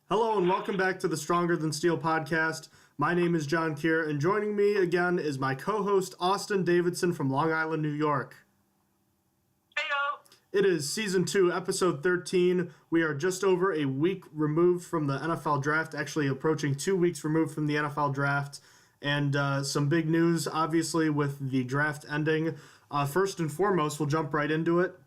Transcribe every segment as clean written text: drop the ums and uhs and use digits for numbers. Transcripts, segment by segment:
Hello and welcome back to the Stronger Than Steel podcast. My name is John Kier, and joining me again is my co-host Austin Davidson from Long Island, New York. Heyo! It is Season 2, Episode 13. We are just over a week removed from the NFL Draft, actually approaching 2 weeks removed from the NFL Draft, and some big news, obviously, with the draft ending. First and foremost, we'll jump right into it.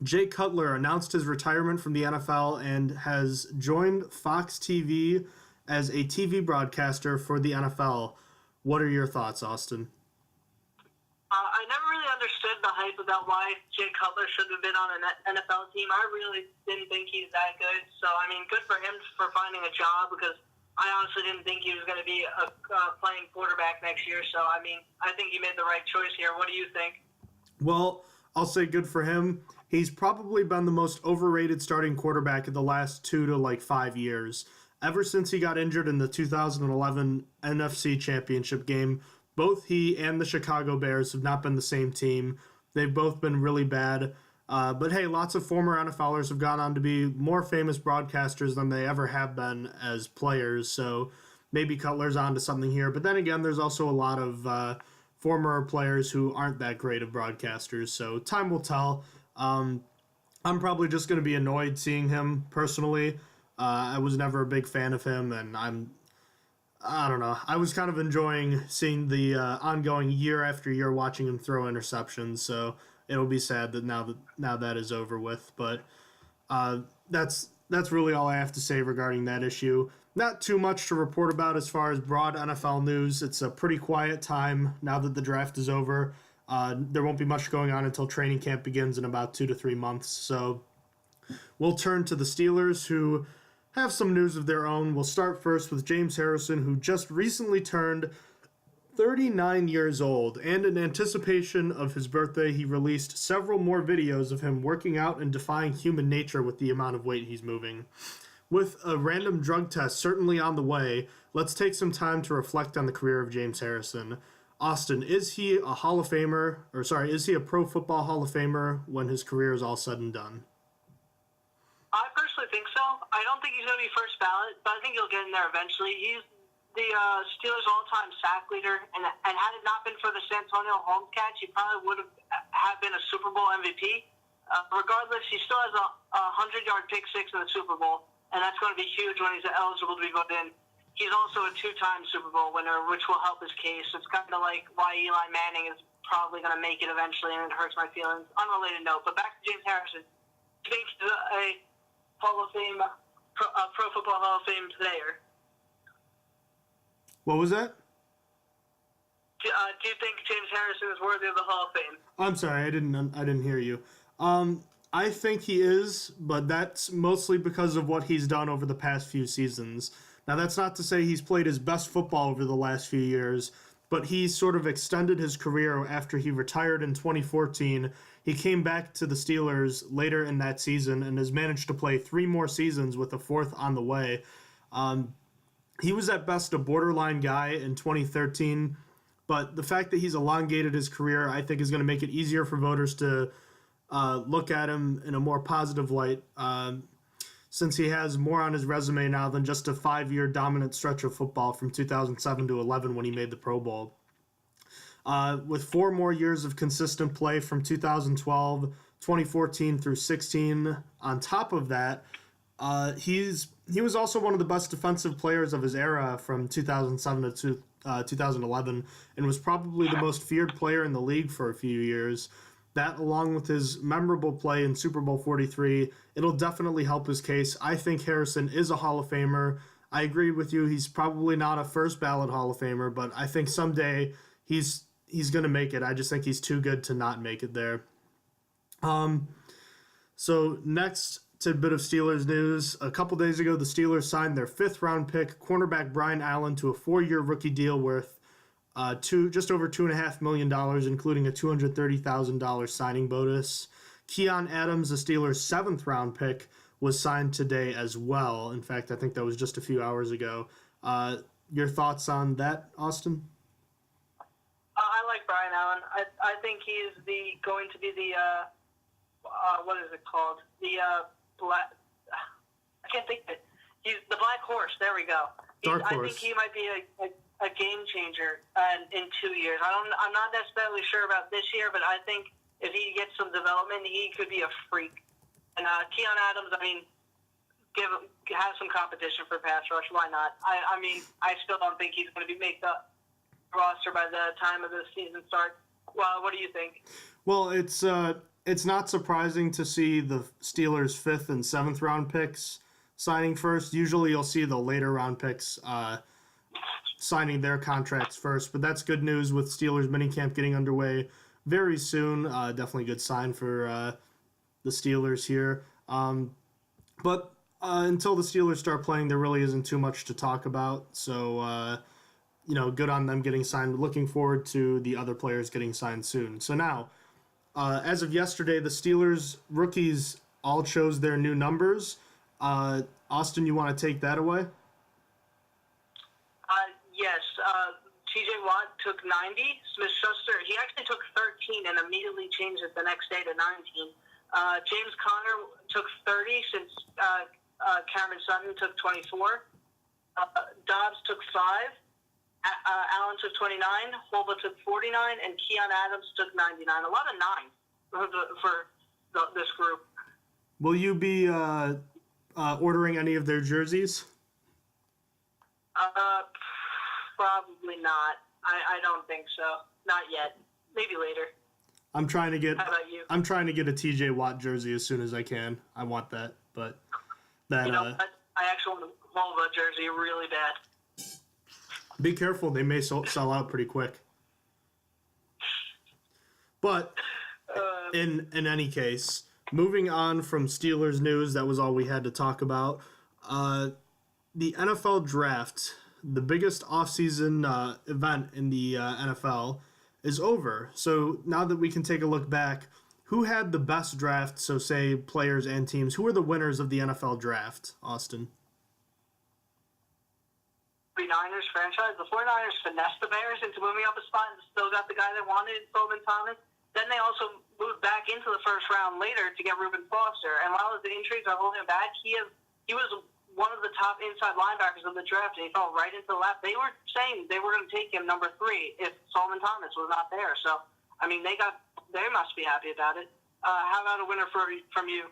Jay Cutler announced his retirement from the NFL and has joined Fox TV as a TV broadcaster for the NFL. What are your thoughts, Austin? I never really understood the hype about why Jay Cutler should have been on an NFL team. I really didn't think he's that good. So, good for him for finding a job because I honestly didn't think he was going to be a playing quarterback next year. So, I think he made the right choice here. What do you think? Well, I'll say good for him. He's probably been the most overrated starting quarterback in the last 2 to 5 years. Ever since he got injured in the 2011 NFC Championship game, both he and the Chicago Bears have not been the same team. They've both been really bad. But hey, lots of former NFLers have gone on to be more famous broadcasters than they ever have been as players. So maybe Cutler's on to something here. But then again, there's also a lot of former players who aren't that great of broadcasters. So time will tell. I'm probably just going to be annoyed seeing him personally. I was never a big fan of him, and I don't know. I was kind of enjoying seeing the ongoing year after year watching him throw interceptions. So it'll be sad that now that is over with. But that's really all I have to say regarding that issue. Not too much to report about as far as broad NFL news. It's a pretty quiet time now that the draft is over. There won't be much going on until training camp begins in about 2 to 3 months. So we'll turn to the Steelers, who have some news of their own. We'll start first with James Harrison, who just recently turned 39 years old. And in anticipation of his birthday, he released several more videos of him working out and defying human nature with the amount of weight he's moving. With a random drug test certainly on the way, let's take some time to reflect on the career of James Harrison. Austin, is he a Hall of Famer, is he a Pro Football Hall of Famer when his career is all said and done? I personally think so. I don't think he's going to be first ballot, but I think he'll get in there eventually. He's the Steelers' all-time sack leader, and had it not been for the Santonio Holmes catch, he probably would have been a Super Bowl MVP. Regardless, he still has a 100-yard pick six in the Super Bowl, and that's going to be huge when he's eligible to be voted in. He's also a 2-time Super Bowl winner, which will help his case. It's kind of like why Eli Manning is probably going to make it eventually, and it hurts my feelings. Unrelated note, but back to James Harrison. I think he's a Hall of Fame, Pro Football Hall of Fame player. What was that? Do you think James Harrison is worthy of the Hall of Fame? I'm sorry, I didn't hear you. I think he is, but that's mostly because of what he's done over the past few seasons. Now, that's not to say he's played his best football over the last few years, but he sort of extended his career after he retired in 2014. He came back to the Steelers later in that season and has managed to play 3 more seasons with a 4th on the way. He was at best a borderline guy in 2013, but the fact that he's elongated his career, I think, is going to make it easier for voters to look at him in a more positive light, since he has more on his resume now than just a 5-year dominant stretch of football from 2007 to 11 when he made the Pro Bowl. With 4 more years of consistent play from 2012, 2014 through 16 on top of that, he was also one of the best defensive players of his era from 2007 to 2011 and was probably the most feared player in the league for a few years. That, along with his memorable play in Super Bowl 43, it'll definitely help his case. I think Harrison is a Hall of Famer. I agree with you. He's probably not a first ballot Hall of Famer, but I think someday he's going to make it. I just think he's too good to not make it there. So next tidbit of Steelers news. A couple days ago, the Steelers signed their 5th-round pick, cornerback Brian Allen, to a 4-year rookie deal worth just over $2.5 million, including a $230,000 signing bonus. Keon Adams, the Steelers' 7th-round pick, was signed today as well. In fact, I think that was just a few hours ago. Your thoughts on that, Austin? I like Brian Allen. I think he's going to be the what is it called? The black. I can't think of it. He's the black dark horse. There we go. Dark I horse. think he might be a game changer in 2 years. I'm not necessarily sure about this year, but I think if he gets some development, he could be a freak. And Keon Adams, I mean, have some competition for pass rush. Why not? I mean, I still don't think he's going to be make the roster by the time of the season starts. Well, what do you think? Well, it's not surprising to see the Steelers' 5th and 7th round picks signing first. Usually you'll see the later round picks signing their contracts first, but that's good news with Steelers minicamp getting underway very soon. Definitely a good sign for the Steelers here. But until the Steelers start playing, there really isn't too much to talk about. So, good on them getting signed. Looking forward to the other players getting signed soon. So now, as of yesterday, the Steelers rookies all chose their new numbers. Austin, you want to take that away? Yes. T.J. Watt took 90. Smith-Schuster, he actually took 13 and immediately changed it the next day to 19. James Conner took 30 since Cameron Sutton took 24. Dobbs took 5. Allen took 29. Holba took 49. And Keon Adams took 99. A lot of 9 for this group. Will you be ordering any of their jerseys? Probably not. I don't think so. Not yet. Maybe later. I'm trying to get. How about you? I'm trying to get a TJ Watt jersey as soon as I can. I want that, but that. I actually want a Holba jersey really bad. Be careful; they may sell out pretty quick. But in any case, moving on from Steelers news, that was all we had to talk about. The NFL draft, the biggest offseason event in the NFL, is over. So now that we can take a look back, who had the best draft? So say players and teams. Who are the winners of the NFL draft, Austin? 49ers franchise. The 49ers finessed the Bears into moving up a spot and still got the guy they wanted, Solomon Thomas. Then they also moved back into the first round later to get Reuben Foster. And while the injuries are holding him back, he was one of the top inside linebackers of the draft, and he fell right into the lap. They were saying they were going to take him number 3 if Solomon Thomas was not there. So, I mean, they must be happy about it. How about a winner from you?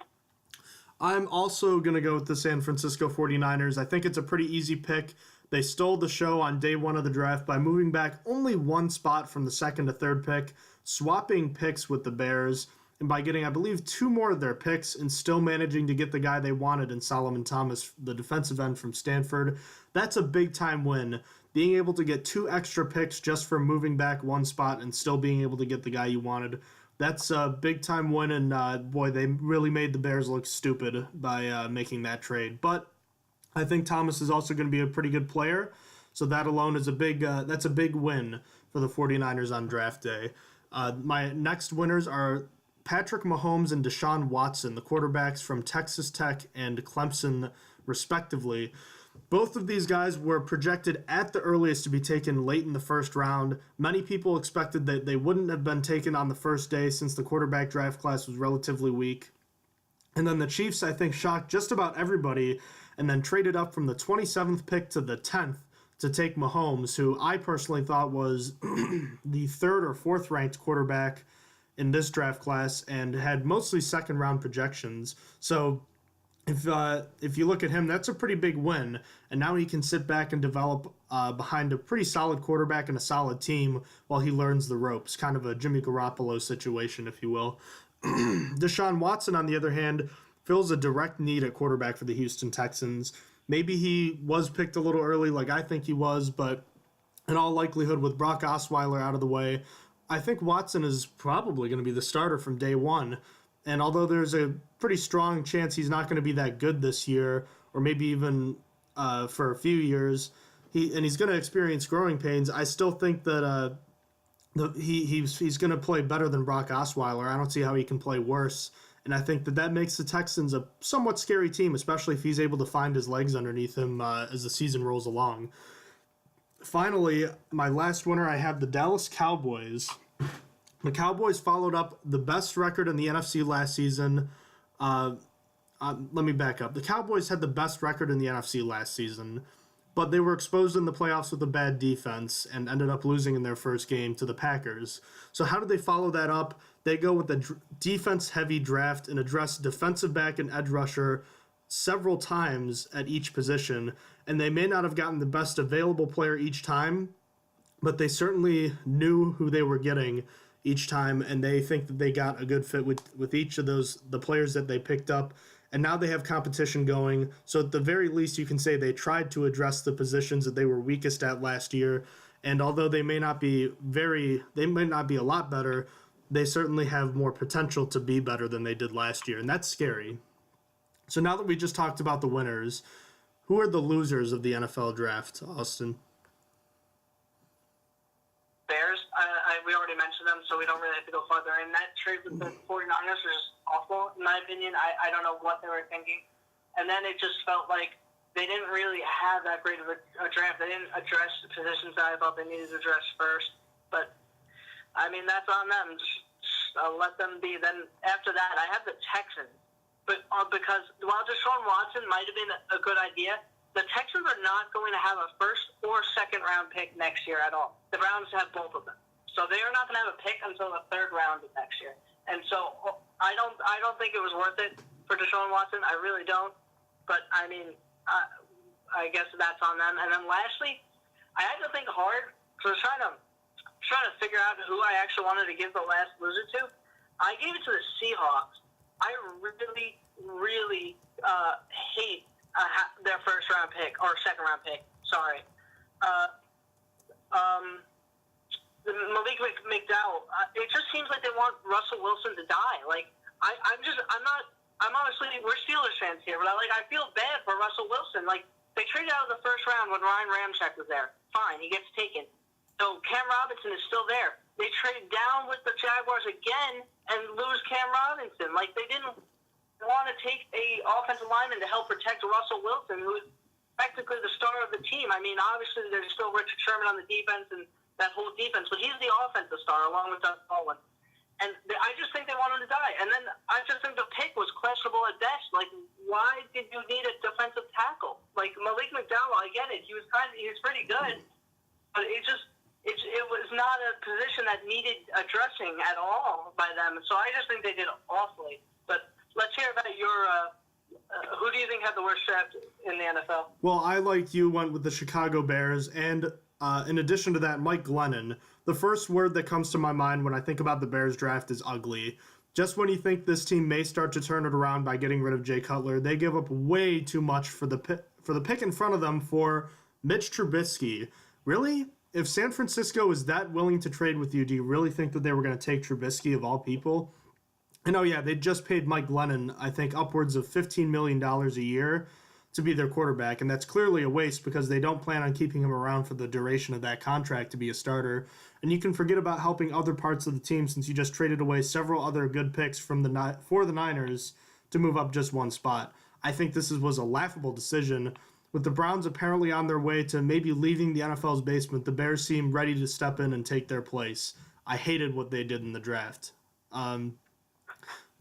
I'm also going to go with the San Francisco 49ers. I think it's a pretty easy pick. They stole the show on day 1 of the draft by moving back only 1 spot from the 2nd to 3rd pick, swapping picks with the Bears, and by getting, I believe, 2 more of their picks and still managing to get the guy they wanted in Solomon Thomas, the defensive end from Stanford. That's a big-time win. Being able to get 2 extra picks just for moving back 1 spot and still being able to get the guy you wanted, that's a big-time win, and boy, they really made the Bears look stupid by making that trade. But I think Thomas is also going to be a pretty good player, so that alone is that's a big win for the 49ers on draft day. My next winners are Patrick Mahomes and Deshaun Watson, the quarterbacks from Texas Tech and Clemson, respectively. Both of these guys were projected at the earliest to be taken late in the first round. Many people expected that they wouldn't have been taken on the first day since the quarterback draft class was relatively weak. And then the Chiefs, I think, shocked just about everybody and then traded up from the 27th pick to the 10th to take Mahomes, who I personally thought was the 3rd or 4th ranked quarterback in this draft class and had mostly second-round projections. So if you look at him, that's a pretty big win. And now he can sit back and develop behind a pretty solid quarterback and a solid team while he learns the ropes. Kind of a Jimmy Garoppolo situation, if you will. Deshaun Watson, on the other hand, fills a direct need at quarterback for the Houston Texans. Maybe he was picked a little early like I think he was, but in all likelihood, with Brock Osweiler out of the way, I think Watson is probably going to be the starter from day 1. And although there's a pretty strong chance he's not going to be that good this year, or maybe even for a few years, he's going to experience growing pains, I still think that he's going to play better than Brock Osweiler. I don't see how he can play worse. And I think that makes the Texans a somewhat scary team, especially if he's able to find his legs underneath him as the season rolls along. Finally, my last winner, I have the Dallas Cowboys. The Cowboys followed up the best record in the NFC last season. let me back up. The Cowboys had the best record in the NFC last season, but they were exposed in the playoffs with a bad defense and ended up losing in their first game to the Packers. So how did they follow that up? They go with a defense-heavy draft and address defensive back and edge rusher several times at each position, and they may not have gotten the best available player each time, but they certainly knew who they were getting each time, and they think that they got a good fit with each of the players that they picked up. And now they have competition going. So at the very least, you can say they tried to address the positions that they were weakest at last year. And although they may not be a lot better, they certainly have more potential to be better than they did last year. And that's scary. So now that we just talked about the winners, who are the losers of the NFL draft, Austin? Bears. We already mentioned them, so we don't really have to go further. And that trade with the 49ers was awful, in my opinion. I don't know what they were thinking. And then it just felt like they didn't really have that great of a draft. They didn't address the positions that I thought they needed to address first. But, I mean, that's on them. Just let them be. Then after that, I have the Texans. But because while Deshaun Watson might have been a good idea, the Texans are not going to have a first or second round pick next year at all. The Browns have both of them. So they are not going to have a pick until the third round of next year. And so I don't think it was worth it for Deshaun Watson. I really don't. But, I mean, I guess that's on them. And then lastly, I had to think hard. So I was trying to figure out who I actually wanted to give the last loser to. I gave it to the Seahawks. I really, really hate their first round pick or second round pick. Sorry. Malik McDowell. It just seems like they want Russell Wilson to die. Like I'm honestly, we're Steelers fans here, but I feel bad for Russell Wilson. Like they traded out of the first round when Ryan Ramczyk was there. Fine, he gets taken. So Cam Robinson is still there. They trade down with the Jaguars again and lose Cam Robinson. Like they didn't want to take a offensive lineman to help protect Russell Wilson, who is technically the star of the team. I mean, obviously there's still Richard Sherman on the defense and that whole defense, but he's the offensive star along with Doug Baldwin. And I just think they want him to die. And then I just think the pick was questionable at best. Like, why did you need a defensive tackle? Like Malik McDowell, I get it. He was pretty good, but it was not a position that needed addressing at all by them. So I just think they did awfully. But let's hear about your. Who do you think had the worst draft in the NFL? Well, I, like you, went with the Chicago Bears, and in addition to that, Mike Glennon. The first word that comes to my mind when I think about the Bears draft is ugly. Just when you think this team may start to turn it around by getting rid of Jay Cutler, they give up way too much for the pick in front of them for Mitch Trubisky. Really? If San Francisco is that willing to trade with you, do you really think that they were going to take Trubisky of all people? And oh yeah, they just paid Mike Glennon, I think, upwards of $15 million a year to be their quarterback, and that's clearly a waste because they don't plan on keeping him around for the duration of that contract to be a starter. And you can forget about helping other parts of the team since you just traded away several other good picks for the Niners to move up just one spot. I think this was a laughable decision. With the Browns apparently on their way to maybe leaving the NFL's basement, the Bears seem ready to step in and take their place. I hated what they did in the draft.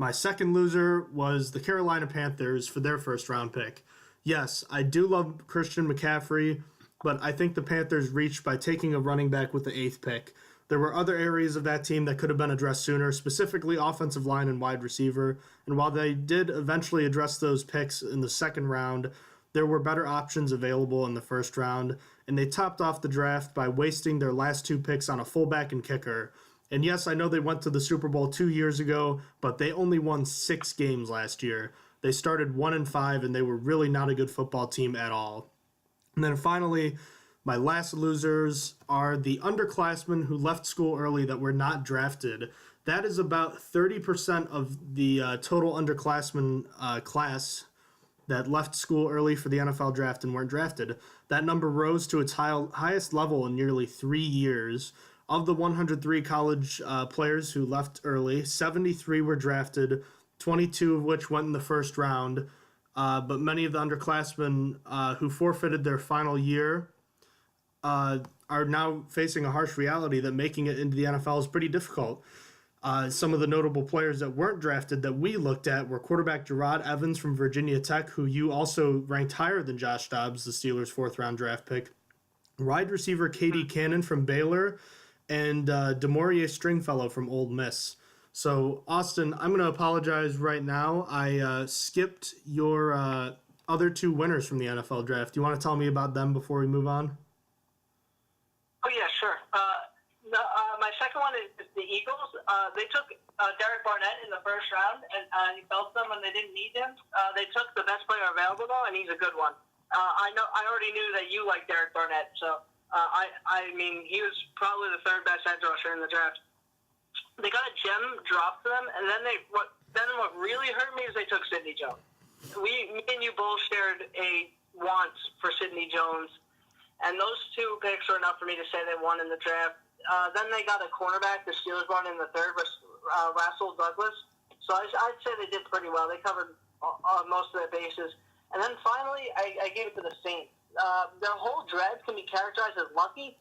My second loser was the Carolina Panthers for their first round pick. Yes, I do love Christian McCaffrey, but I think the Panthers reached by taking a running back with the 8th pick. There were other areas of that team that could have been addressed sooner, specifically offensive line and wide receiver. And while they did eventually address those picks in the second round, there were better options available in the first round, and they topped off the draft by wasting their last 2 picks on a fullback and kicker. And yes, I know they went to the Super Bowl 2 years ago, but they only won 6 games last year. They started 1-5, and they were really not a good football team at all. And then finally, my last losers are the underclassmen who left school early that were not drafted. That is about 30% of the total underclassmen class that left school early for the NFL draft and weren't drafted. That number rose to its highest level in nearly 3 years. Of the 103 college players who left early, 73 were drafted, 22 of which went in the first round. But many of the underclassmen who forfeited their final year are now facing a harsh reality that making it into the NFL is pretty difficult. Some of the notable players that weren't drafted that we looked at were quarterback Gerard Evans from Virginia Tech, who you also ranked higher than Josh Dobbs, the Steelers' fourth-round draft pick. Wide receiver Katie Cannon from Baylor, and Demoria Stringfellow from Ole Miss. So, Austin, I'm going to apologize right now. I skipped your other two winners from the NFL draft. Do you want to tell me about them before we move on? Oh, yeah, sure. My second one is the Eagles. They took Derek Barnett in the first round, and he felt them when they didn't need him. They took the best player available, though, and he's a good one. I already knew that you liked Derek Barnett, so I mean, he was probably the third best edge rusher in the draft. They got a gem dropped to them, and then what really hurt me is they took Sidney Jones. Me and you both shared a want for Sidney Jones, and those two picks were enough for me to say they won in the draft. Then they got a cornerback, the Steelers brought in the third, Russell Douglas. So I'd say they did pretty well. They covered most of their bases. And then finally, I gave it to the Saints. Their whole draft can be characterized as lucky.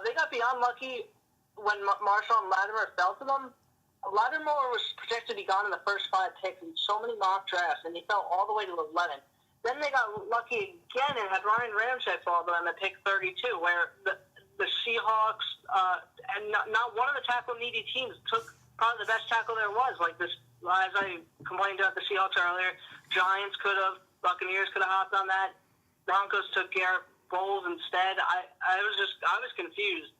They got beyond lucky when Marshawn Lattimore fell to them. Lattimore was projected to be gone in the first 5 picks in so many mock drafts, and he fell all the way to 11. Then they got lucky again and had Ryan Ramczyk fall to them at pick 32, where the Seahawks and not one of the tackle-needy teams took probably the best tackle there was. Like this, as I complained about the Seahawks earlier, Giants could have, Buccaneers could have hopped on that. Broncos took Garrett Bowles instead. I was confused.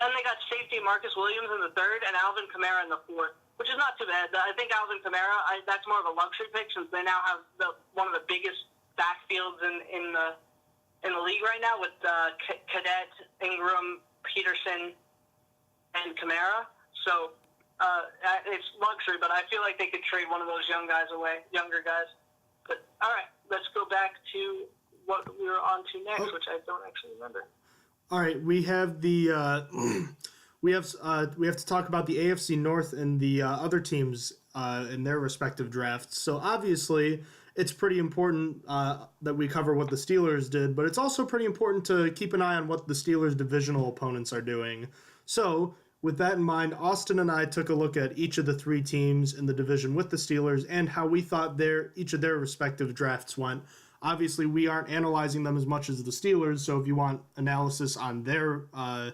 Then they got safety Marcus Williams in the third and Alvin Kamara in the fourth, which is not too bad. I think Alvin Kamara, that's more of a luxury pick since they now have one of the biggest backfields in the league right now with Cadet, Ingram, Peterson, and Kamara. So it's luxury, but I feel like they could trade one of those younger guys. But all right, let's go back to what we were on to next, which I don't actually remember. All right, we have we have to talk about the AFC North and the other teams in their respective drafts. So obviously, it's pretty important that we cover what the Steelers did, but it's also pretty important to keep an eye on what the Steelers' divisional opponents are doing. So with that in mind, Austin and I took a look at each of the 3 teams in the division with the Steelers and how we thought each of their respective drafts went. Obviously, we aren't analyzing them as much as the Steelers, so if you want analysis on their, a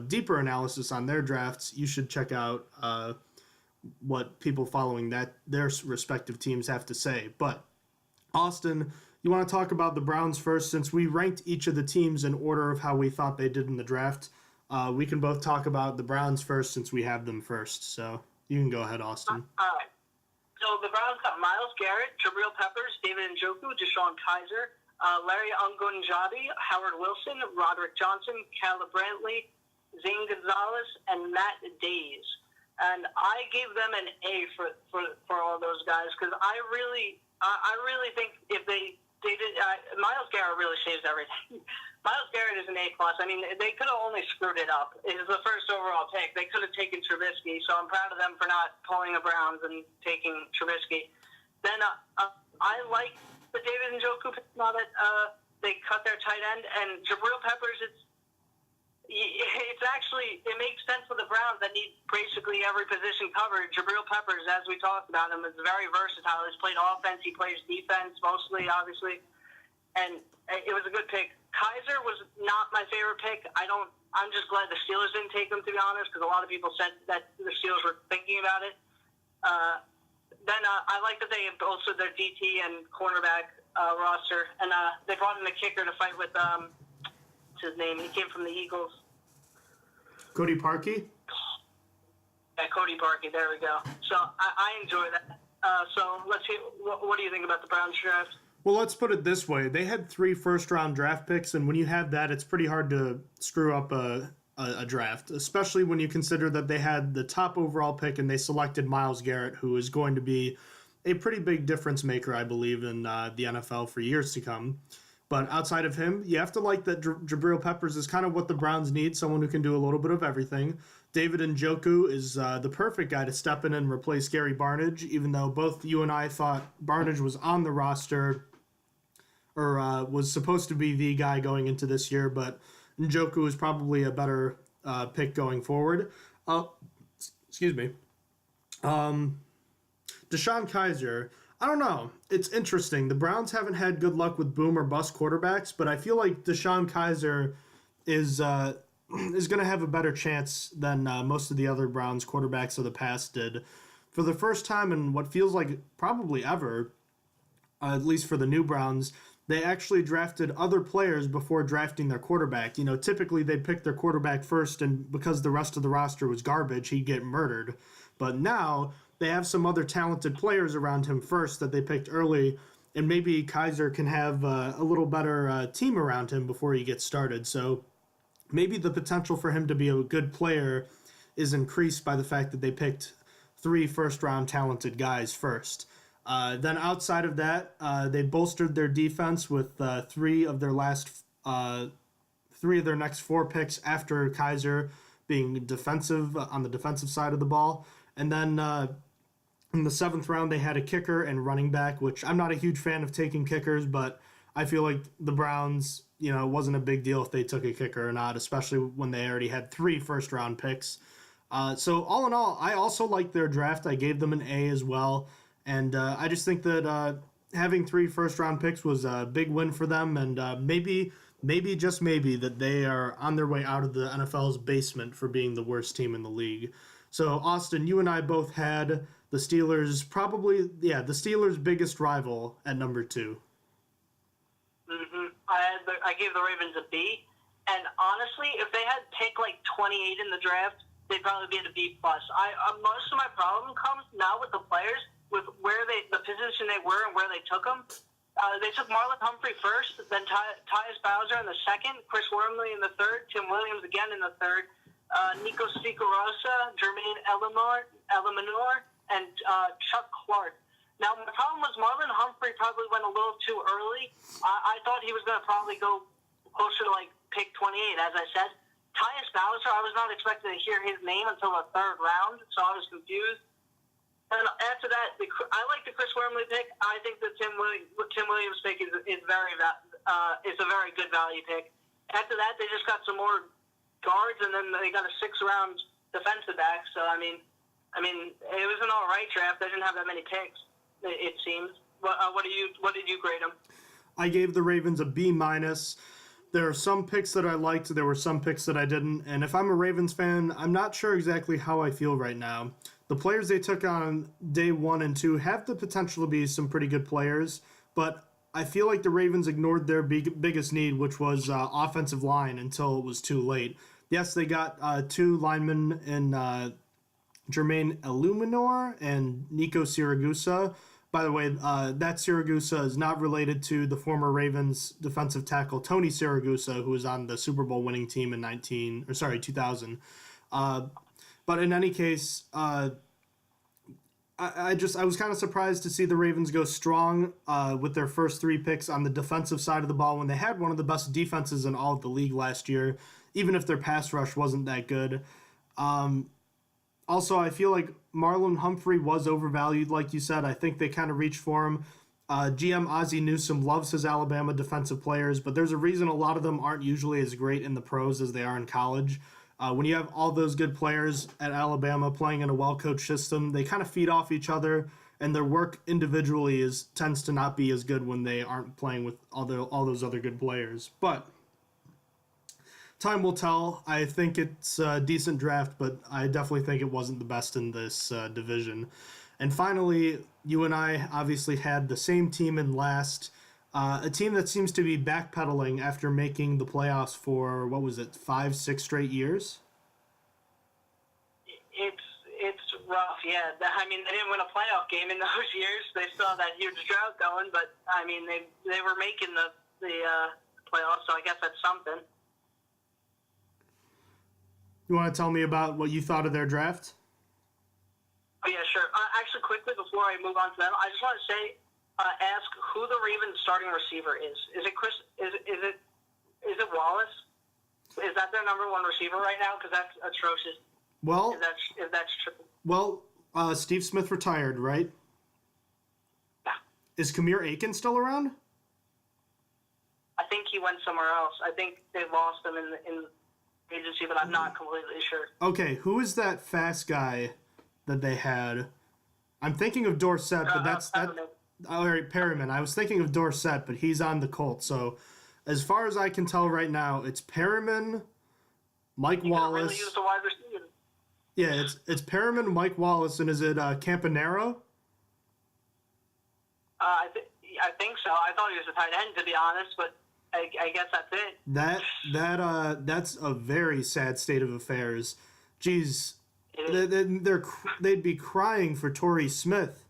deeper analysis on their drafts, you should check out what people following their respective teams have to say. But, Austin, you want to talk about the Browns first? Since we ranked each of the teams in order of how we thought they did in the draft, we can both talk about the Browns first since we have them first. So, you can go ahead, Austin. All right. So the Browns got Myles Garrett, Jabril Peppers, David Njoku, Deshaun Kaiser, Larry Ungunjabi, Howard Wilson, Roderick Johnson, Caleb Brantley, Zane Gonzalez, and Matt Days. And I gave them an A for all those guys because I really think if they did Myles Garrett really saves everything. Myles Garrett is an A+. I mean, they could have only screwed it up. It was the first overall pick. They could have taken Trubisky, so I'm proud of them for not pulling the Browns and taking Trubisky. Then I like the David Njoku pick now that they cut their tight end. And Jabril Peppers, it makes sense for the Browns that need basically every position covered. Jabril Peppers, as we talked about him, is very versatile. He's played offense. He plays defense mostly, obviously. And it was a good pick. Kaiser was not my favorite pick. I'm just glad the Steelers didn't take him, to be honest, because a lot of people said that the Steelers were thinking about it. Then I like that they bolstered their DT and cornerback roster, and they brought in a kicker to fight with what's his name? He came from the Eagles. Cody Parkey? Yeah, Cody Parkey. There we go. So I enjoy that. So let's see. What do you think about the Browns draft? Well, let's put it this way. They had 3 first-round draft picks, and when you have that, it's pretty hard to screw up a draft, especially when you consider that they had the top overall pick and they selected Myles Garrett, who is going to be a pretty big difference maker, I believe, in the NFL for years to come. But outside of him, you have to like that Jabril Peppers is kind of what the Browns need, someone who can do a little bit of everything. David Njoku is the perfect guy to step in and replace Gary Barnidge, even though both you and I thought Barnidge was on the roster or was supposed to be the guy going into this year, but Njoku is probably a better pick going forward. excuse me. Deshaun Kaiser. I don't know. It's interesting. The Browns haven't had good luck with boom or bust quarterbacks, but I feel like Deshaun Kaiser is going to have a better chance than most of the other Browns quarterbacks of the past did. For the first time in what feels like probably ever, at least for the new Browns, they actually drafted other players before drafting their quarterback. You know, typically they'd pick their quarterback first, and because the rest of the roster was garbage, he'd get murdered. But now they have some other talented players around him first that they picked early, and maybe Kaiser can have a little better team around him before he gets started. So maybe the potential for him to be a good player is increased by the fact that they picked 3 first-round talented guys first. Then outside of that, they bolstered their defense with 3 of their next 4 picks after Kaiser being defensive on the defensive side of the ball. And then in the 7th round, they had a kicker and running back, which I'm not a huge fan of taking kickers, but I feel like the Browns, it wasn't a big deal if they took a kicker or not, especially when they already had 3 first-round picks. So all in all, I also like their draft. I gave them an A as well. And I just think that having 3 first-round picks was a big win for them, and maybe, just maybe, that they are on their way out of the NFL's basement for being the worst team in the league. So, Austin, you and I both had the Steelers, the Steelers' biggest rival at number 2. Mm-hmm. I gave the Ravens a B, and honestly, if they had picked like 28 in the draft, they'd probably be at a B+. Most of my problem comes now with the players, with the position they were and where they took them. They took Marlon Humphrey first, then Tyus Bowser in the 2nd, Chris Wormley in the 3rd, Tim Williams again in the 3rd, Nico Sicorosa, Jermaine Eleanor, and Chuck Clark. Now, my problem was Marlon Humphrey probably went a little too early. I thought he was going to probably go closer to pick 28, as I said. Tyus Bowser, I was not expecting to hear his name until the 3rd round, so I was confused. And after that, I like the Chris Wormley pick. I think the Tim Williams pick is a very good value pick. After that, they just got some more guards, and then they got a 6th-round defensive back. So I mean, it was an all right draft. They didn't have that many picks, it seems. What did you grade them? I gave the Ravens a B-. There are some picks that I liked. There were some picks that I didn't. And if I'm a Ravens fan, I'm not sure exactly how I feel right now. The players they took on day 1 and 2 have the potential to be some pretty good players, but I feel like the Ravens ignored their biggest need, which was offensive line, until it was too late. Yes, they got 2 linemen in Jermaine Illuminor and Nico Siragusa. By the way, that Siragusa is not related to the former Ravens defensive tackle Tony Siragusa, who was on the Super Bowl winning team in 2000. But in any case, I was kind of surprised to see the Ravens go strong with their first 3 picks on the defensive side of the ball when they had one of the best defenses in all of the league last year, even if their pass rush wasn't that good. Also, I feel like Marlon Humphrey was overvalued, like you said. I think they kind of reached for him. GM Ozzie Newsome loves his Alabama defensive players, but there's a reason a lot of them aren't usually as great in the pros as they are in college. When you have all those good players at Alabama playing in a well-coached system, they kind of feed off each other, and their work individually tends to not be as good when they aren't playing with all those other good players. But time will tell. I think it's a decent draft, but I definitely think it wasn't the best in this division. And finally, you and I obviously had the same team in last. A team that seems to be backpedaling after making the playoffs for, 5-6 straight years? It's rough, yeah. I mean, they didn't win a playoff game in those years. They still have that huge drought going, but, I mean, they were making the playoffs, so I guess that's something. You want to tell me about what you thought of their draft? Oh, yeah, sure. Actually, quickly, before I move on to them, I just want to say, ask who the Ravens starting receiver is. Is it Chris? Is it Wallace? Is that their number 1 receiver right now? Because that's atrocious. Well, if that's true. Well, Steve Smith retired, right? Yeah. Is Kamir Aiken still around? I think he went somewhere else. I think they lost him in agency, but I'm not completely sure. Okay, who is that fast guy that they had. I'm thinking of Dorsett, but that's that. All right, Perriman. I was thinking of Dorsett, but he's on the Colts. So, as far as I can tell right now, it's Perriman, Mike Wallace. Really use the wide receiver. Yeah, it's Perriman, Mike Wallace, and is it Campanaro? I think so. I thought he was a tight end, to be honest, but I guess that's it. That's a very sad state of affairs. Jeez, they'd be crying for Torrey Smith.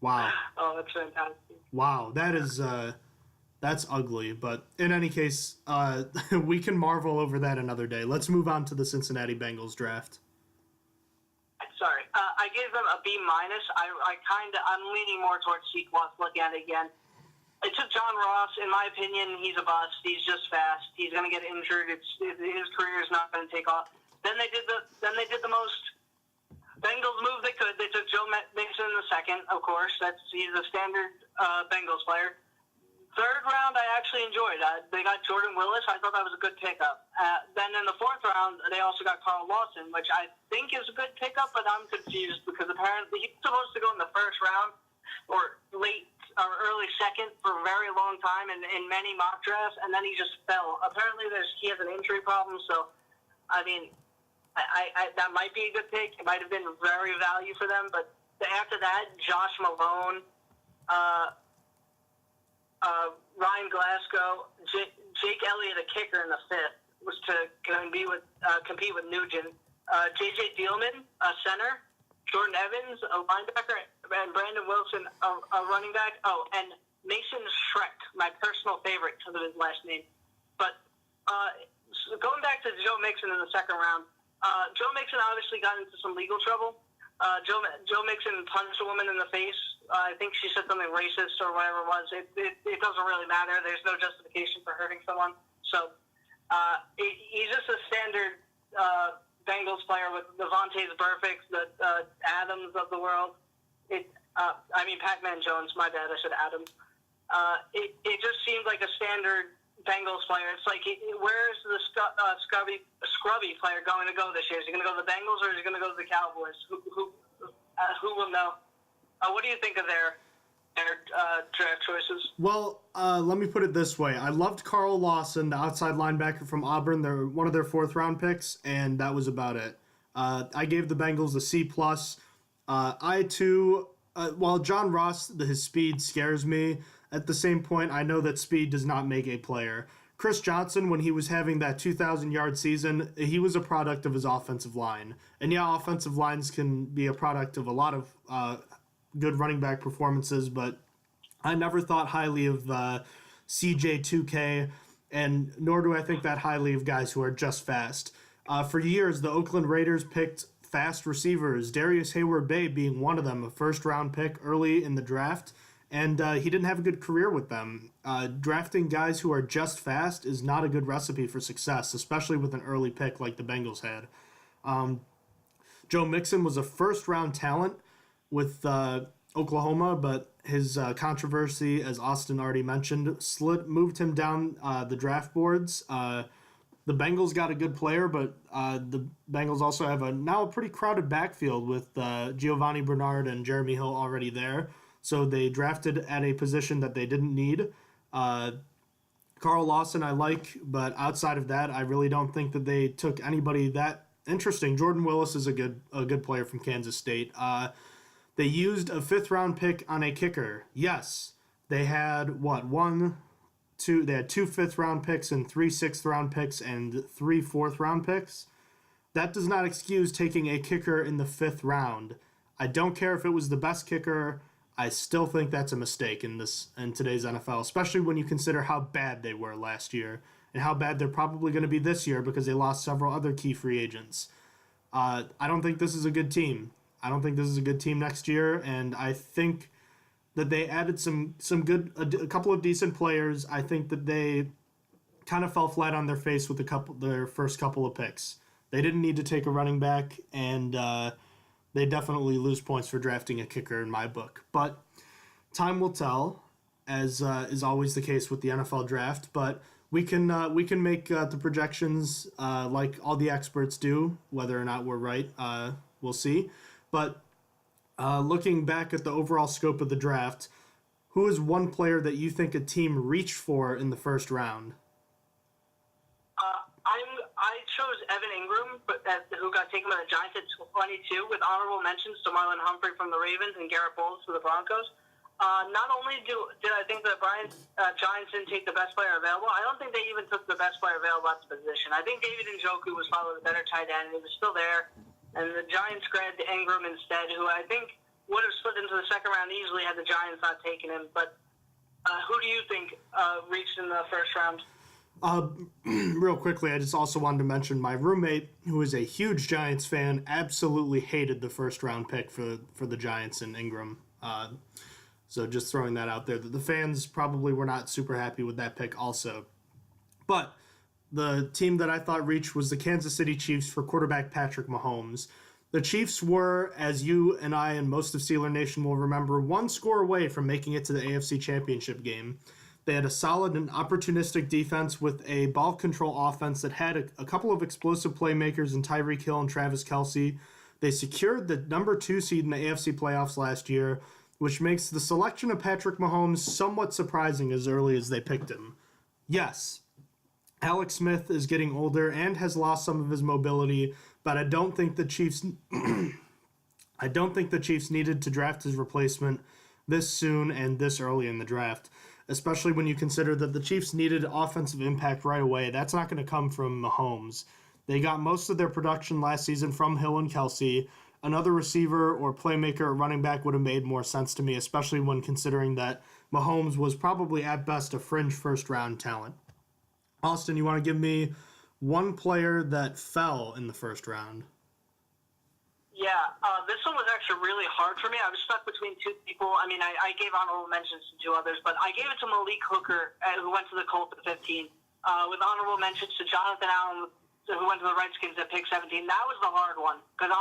Wow. Oh, that's fantastic. Wow, that's ugly. But in any case, we can marvel over that another day. Let's move on to the Cincinnati Bengals draft. Sorry, I gave them a B-. I'm leaning more towards C+ looking at it again. It took John Ross. In my opinion, he's a bust. He's just fast. He's going to get injured. His career is not going to take off. Then they did the most Bengals move they could. They took Joe Mixon in the second, of course. He's a standard Bengals player. Third round, I actually enjoyed. They got Jordan Willis. I thought that was a good pickup. Then in the fourth round, they also got Carl Lawson, which I think is a good pickup, but I'm confused because apparently he's supposed to go in the first round or late or early second for a very long time in many mock drafts, and then he just fell. Apparently he has an injury problem, so, I mean, I that might be a good pick. It might have been very value for them, but after that, Josh Malone, Ryan Glasgow, Jake Elliott, a kicker in the fifth, was to compete with Nugent. J.J. Dielman, a center. Jordan Evans, a linebacker. And Brandon Wilson, a running back. Oh, and Mason Schreck, my personal favorite because of his last name. But going back to Joe Mixon in the second round, Joe Mixon obviously got into some legal trouble. Joe Mixon punched a woman in the face. I think she said something racist or whatever it was. It doesn't really matter. There's no justification for hurting someone. So he's just a standard Bengals player with the Vontaze Burficts, the Adams of the world. Pac-Man Jones. My bad. I said Adams. It just seemed like a standard Bengals player. It's like, where's the scrubby player going to go this year? Is he going to go to the Bengals or is he going to go to the Cowboys? Who will know? What do you think of their draft choices? Well, let me put it this way. I loved Carl Lawson, the outside linebacker from Auburn. They're one of their fourth-round picks, and that was about it. I gave the Bengals a C+. While John Ross, his speed scares me, at the same point, I know that speed does not make a player. Chris Johnson, when he was having that 2,000-yard season, he was a product of his offensive line. And yeah, offensive lines can be a product of a lot of good running back performances, but I never thought highly of CJ2K, and nor do I think that highly of guys who are just fast. For years, the Oakland Raiders picked fast receivers, Darius Hayward-Bay being one of them, a first-round pick early in the draft, and he didn't have a good career with them. Drafting guys who are just fast is not a good recipe for success, especially with an early pick like the Bengals had. Joe Mixon was a first-round talent with Oklahoma, but his controversy, as Austin already mentioned, moved him down the draft boards. The Bengals got a good player, but the Bengals also have now a pretty crowded backfield with Giovanni Bernard and Jeremy Hill already there. So they drafted at a position that they didn't need. Carl Lawson I like, but outside of that, I really don't think that they took anybody that interesting. Jordan Willis is a good player from Kansas State. They used a fifth-round pick on a kicker. Yes, they had they had 2 fifth-round picks and 3 sixth-round picks and 3 fourth-round picks. That does not excuse taking a kicker in the 5th round. I don't care if it was the best kicker. I still think that's a mistake in today's NFL, especially when you consider how bad they were last year and how bad they're probably going to be this year because they lost several other key free agents. I don't think this is a good team. I don't think this is a good team next year, and I think that they added a couple of decent players. I think that they kind of fell flat on their face with their first couple of picks. They didn't need to take a running back, and they definitely lose points for drafting a kicker in my book. But time will tell, as is always the case with the NFL draft. But We can make the projections like all the experts do. Whether or not we're right, we'll see. But looking back at the overall scope of the draft, who is one player that you think a team reached for in the first round? I chose Evan Ingram, who got taken by the Giants at 22, with honorable mentions to Marlon Humphrey from the Ravens and Garrett Bowles for the Broncos. Not only did I think the Giants didn't take the best player available, I don't think they even took the best player available at the position. I think David Njoku was probably the better tight end. He was still there, and the Giants grabbed Ingram instead, who I think would have slid into the second round easily had the Giants not taken him. But who do you think reached in the first round? Real quickly, I just also wanted to mention my roommate, who is a huge Giants fan, absolutely hated the first round pick for the Giants and Ingram. So just throwing that out there, that the fans probably were not super happy with that pick also. But the team that I thought reached was the Kansas City Chiefs for quarterback Patrick Mahomes. The Chiefs were, as you and I and most of Steeler Nation will remember, one score away from making it to the AFC Championship game. They had a solid and opportunistic defense with a ball control offense that had a couple of explosive playmakers in Tyreek Hill and Travis Kelce. They secured the number 2 seed in the AFC playoffs last year, which makes the selection of Patrick Mahomes somewhat surprising as early as they picked him. Yes, Alex Smith is getting older and has lost some of his mobility, but I don't think the Chiefs needed to draft his replacement this soon and this early in the draft, especially when you consider that the Chiefs needed offensive impact right away. That's not going to come from Mahomes. They got most of their production last season from Hill and Kelce. Another receiver or playmaker or running back would have made more sense to me, especially when considering that Mahomes was probably at best a fringe first-round talent. Austin, you want to give me one player that fell in the first round? Yeah, this one was actually really hard for me. I was stuck between two people. I mean, I gave honorable mentions to two others, but I gave it to Malik Hooker, who went to the Colts at 15, with honorable mentions to Jonathan Allen, who went to the Redskins at pick 17. That was the hard one, because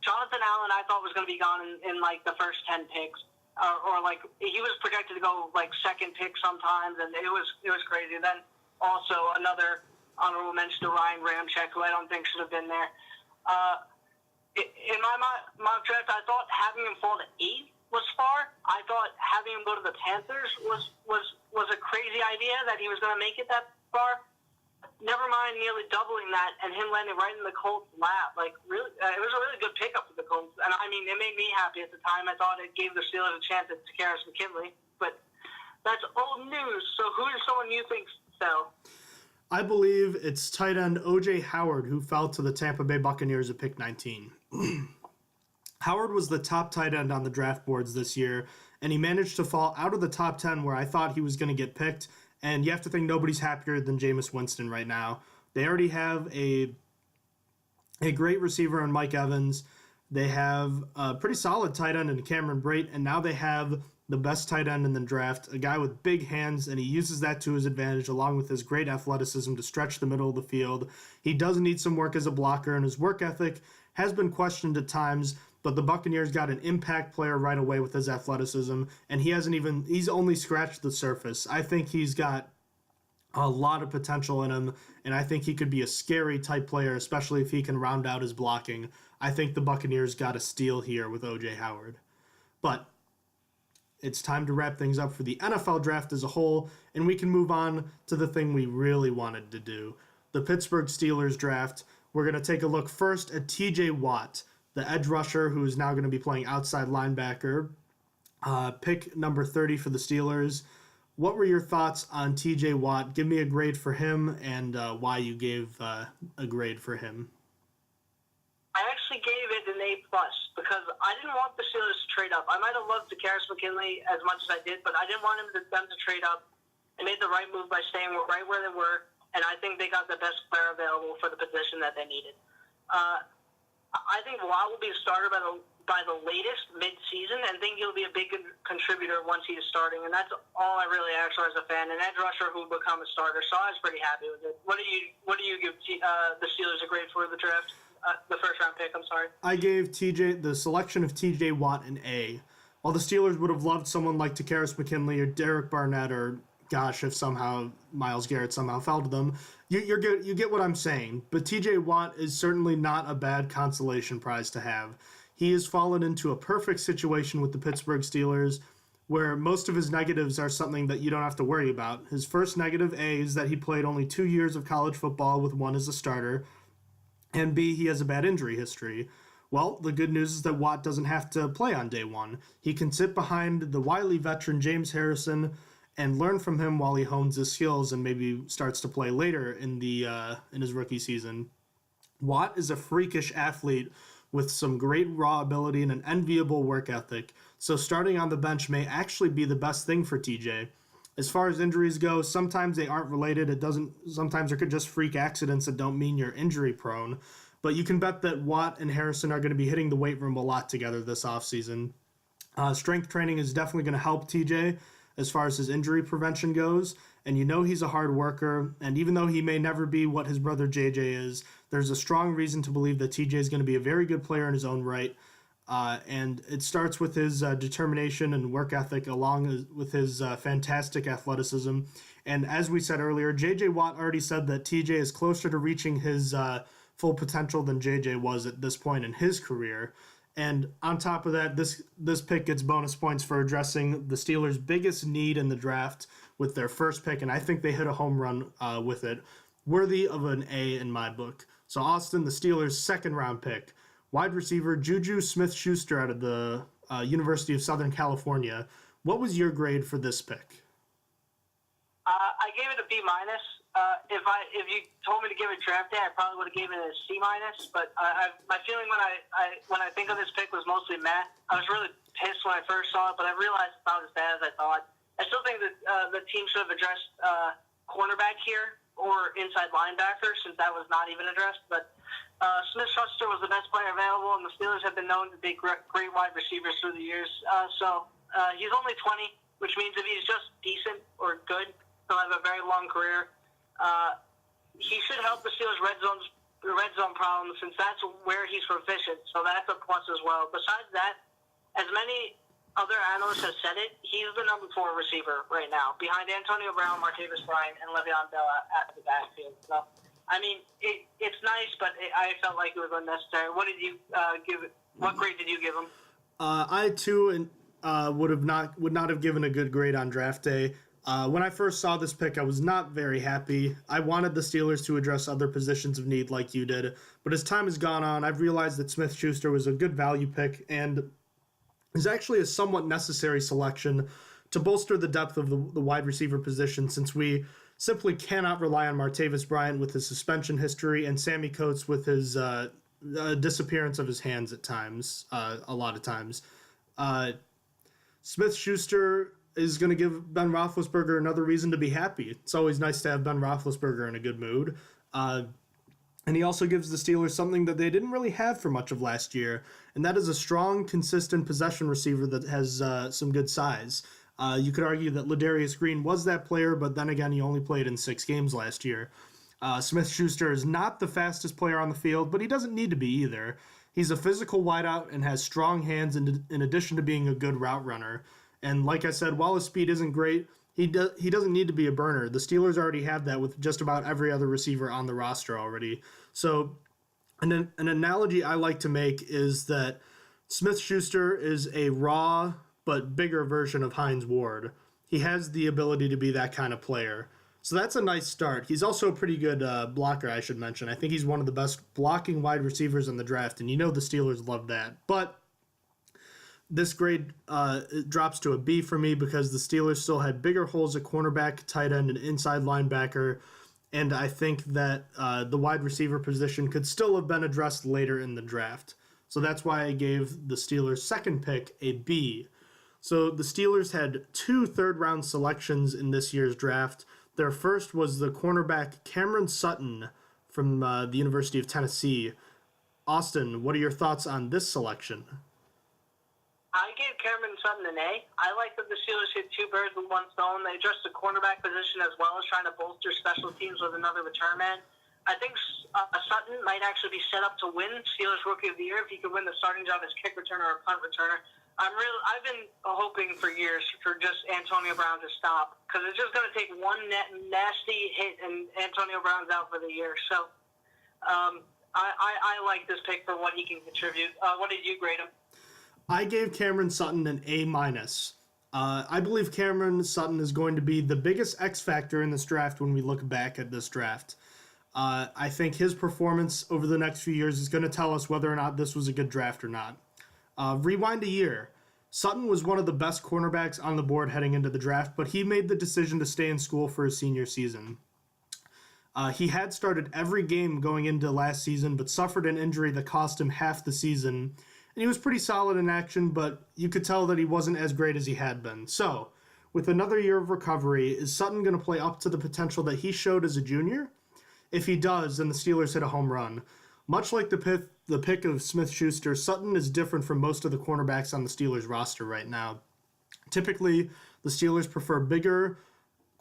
Jonathan Allen I thought was going to be gone in like the first 10 picks, or like he was projected to go like second pick sometimes, and it was crazy. Then also another honorable mention to Ryan Ramczyk, who I don't think should have been there. In my mock draft, I thought having him fall to 8 was far. I thought having him go to the Panthers was a crazy idea that he was going to make it that far. Never mind nearly doubling that and him landing right in the Colts' lap. Like, really, it was a really good pickup for the Colts. And, I mean, it made me happy at the time. I thought it gave the Steelers a chance at Takaris McKinley. But that's old news. So who is someone you think fell? I believe it's tight end O.J. Howard, who fell to the Tampa Bay Buccaneers at pick 19. Howard was the top tight end on the draft boards this year, and he managed to fall out of the top 10 where I thought he was going to get picked. And you have to think nobody's happier than Jameis Winston right now. They already have a great receiver in Mike Evans. They have a pretty solid tight end in Cameron Brate, and now they have the best tight end in the draft, a guy with big hands, and he uses that to his advantage along with his great athleticism to stretch the middle of the field. He does need some work as a blocker, and his work ethic has been questioned at times, but the Buccaneers got an impact player right away with his athleticism, and he's only scratched the surface. I think he's got a lot of potential in him, and I think he could be a scary type player, especially if he can round out his blocking. I think the Buccaneers got a steal here with O.J. Howard. But it's time to wrap things up for the NFL draft as a whole, and we can move on to the thing we really wanted to do, the Pittsburgh Steelers draft. We're going to take a look first at T.J. Watt, the edge rusher who is now going to be playing outside linebacker, pick number 30 for the Steelers. What were your thoughts on T.J. Watt? Give me a grade for him and why you gave a grade for him. I actually gave it an A+ because I didn't want the Steelers to trade up. I might have loved Takaris McKinley as much as I did, but I didn't want them to trade up. They made the right move by staying right where they were, and I think they got the best player available for the position that they needed. I think Watt will be a starter by the latest mid-season, and think he'll be a big contributor once he is starting, and that's all I really ask for as a fan. An edge rusher who will become a starter, so I was pretty happy with it. What do you give the Steelers a grade for the draft? The first-round pick, I'm sorry. I gave the selection of T.J. Watt an A. While the Steelers would have loved someone like Takaris McKinley or Derek Barnett or gosh, if somehow Myles Garrett somehow fell to them. You're good. You get what I'm saying. But T.J. Watt is certainly not a bad consolation prize to have. He has fallen into a perfect situation with the Pittsburgh Steelers, where most of his negatives are something that you don't have to worry about. His first negative, A, is that he played only 2 years of college football with one as a starter, and B, he has a bad injury history. Well, the good news is that Watt doesn't have to play on day one. He can sit behind the wily veteran James Harrison and learn from him while he hones his skills and maybe starts to play later in his rookie season. Watt is a freakish athlete with some great raw ability and an enviable work ethic, so starting on the bench may actually be the best thing for TJ. As far as injuries go, sometimes they aren't related. Sometimes there could just freak accidents that don't mean you're injury prone. But you can bet that Watt and Harrison are going to be hitting the weight room a lot together this offseason. Strength training is definitely going to help TJ as far as his injury prevention goes. And you know he's a hard worker. And even though he may never be what his brother JJ is, there's a strong reason to believe that TJ is going to be a very good player in his own right. And it starts with his determination and work ethic along with his fantastic athleticism. And as we said earlier, J.J. Watt already said that T.J. is closer to reaching his full potential than J.J. was at this point in his career. And on top of that, this pick gets bonus points for addressing the Steelers' biggest need in the draft with their first pick, and I think they hit a home run with it. Worthy of an A in my book. So Austin, the Steelers' second-round pick. Wide receiver Juju Smith-Schuster out of the University of Southern California. What was your grade for this pick? I gave it a B minus. If you told me to give it draft day, I probably would have given it a C minus. But my feeling when I think of this pick was mostly meh. I was really pissed when I first saw it, but I realized it's not as bad as I thought. I still think that the team should have addressed cornerback here or inside linebacker, since that was not even addressed. But Smith-Schuster was the best player available, and the Steelers have been known to be great wide receivers through the years. So he's only 20, which means if he's just decent or good, he'll have a very long career. He should help the Steelers' red zone problem, since that's where he's proficient. So that's a plus as well. Besides that, as many other analysts have said it, he's the number 4 receiver right now, behind Antonio Brown, Martavis Bryant, and Le'Veon Bell at the backfield. So, I mean, it's nice, but I felt like it was unnecessary. What did you give it? What grade did you give him? I too would not have given a good grade on draft day. When I first saw this pick, I was not very happy. I wanted the Steelers to address other positions of need like you did, but as time has gone on, I've realized that Smith-Schuster was a good value pick and is actually a somewhat necessary selection to bolster the depth of the wide receiver position, since we simply cannot rely on Martavis Bryant with his suspension history and Sammy Coates with his disappearance of his hands at times, a lot of times. Smith-Schuster is going to give Ben Roethlisberger another reason to be happy. It's always nice to have Ben Roethlisberger in a good mood. And he also gives the Steelers something that they didn't really have for much of last year, and that is a strong, consistent possession receiver that has some good size. You could argue that Ladarius Green was that player, but then again, he only played in 6 games last year. Smith-Schuster is not the fastest player on the field, but he doesn't need to be either. He's a physical wideout and has strong hands in addition to being a good route runner. And like I said, while his speed isn't great, he doesn't need to be a burner. The Steelers already have that with just about every other receiver on the roster already. So an analogy I like to make is that Smith-Schuster is a raw but bigger version of Hines Ward. He has the ability to be that kind of player. So that's a nice start. He's also a pretty good blocker, I should mention. I think he's one of the best blocking wide receivers in the draft, and you know the Steelers love that. But this grade drops to a B for me because the Steelers still had bigger holes at cornerback, tight end, and inside linebacker, and I think that the wide receiver position could still have been addressed later in the draft. So that's why I gave the Steelers' second pick a B. So the Steelers had 2 third-round selections in this year's draft. Their first was the cornerback Cameron Sutton from the University of Tennessee. Austin, what are your thoughts on this selection? I gave Cameron Sutton an A. I like that the Steelers hit 2 birds with 1 stone. They addressed the cornerback position as well as trying to bolster special teams with another return man. I think Sutton might actually be set up to win Steelers Rookie of the Year if he could win the starting job as kick returner or punt returner. I've been hoping for years for just Antonio Brown to stop, because it's just going to take one nasty hit and Antonio Brown's out for the year. So I like this pick for what he can contribute. What did you grade him? I gave Cameron Sutton an A-. I believe Cameron Sutton is going to be the biggest X factor in this draft when we look back at this draft. I think his performance over the next few years is going to tell us whether or not this was a good draft or not. Rewind a year. Sutton was one of the best cornerbacks on the board heading into the draft, but he made the decision to stay in school for his senior season. He had started every game going into last season, but suffered an injury that cost him half the season. And he was pretty solid in action, but you could tell that he wasn't as great as he had been. So, with another year of recovery, is Sutton going to play up to the potential that he showed as a junior? If he does, then the Steelers hit a home run. Much like the pick of Smith-Schuster, Sutton is different from most of the cornerbacks on the Steelers roster right now. Typically, the Steelers prefer bigger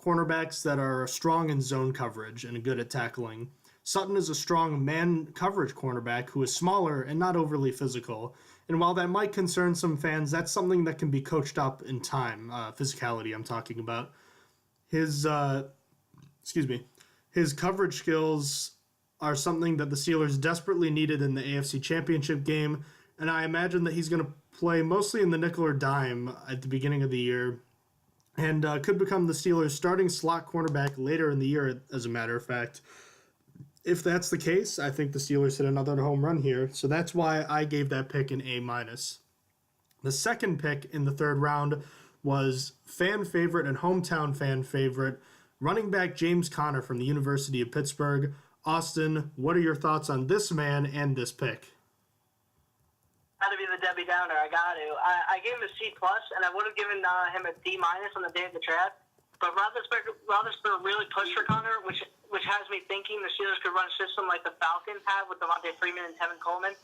cornerbacks that are strong in zone coverage and good at tackling. Sutton is a strong man coverage cornerback who is smaller and not overly physical. And while that might concern some fans, that's something that can be coached up in time. Physicality, I'm talking about. His coverage skills are something that the Steelers desperately needed in the AFC Championship game, and I imagine that he's going to play mostly in the nickel or dime at the beginning of the year, and could become the Steelers' starting slot cornerback later in the year, as a matter of fact. If that's the case, I think the Steelers hit another home run here, so that's why I gave that pick an A-. The second pick in the third round was fan favorite and hometown fan favorite, running back James Conner from the University of Pittsburgh. Austin, what are your thoughts on this man and this pick? Got to be the Debbie Downer. I got to. I gave him a C+, and I would have given him a D- on the day of the draft. But Roethlisberger really pushed for Conner, which has me thinking the Steelers could run a system like the Falcons had with Devontae Freeman and Tevin Coleman.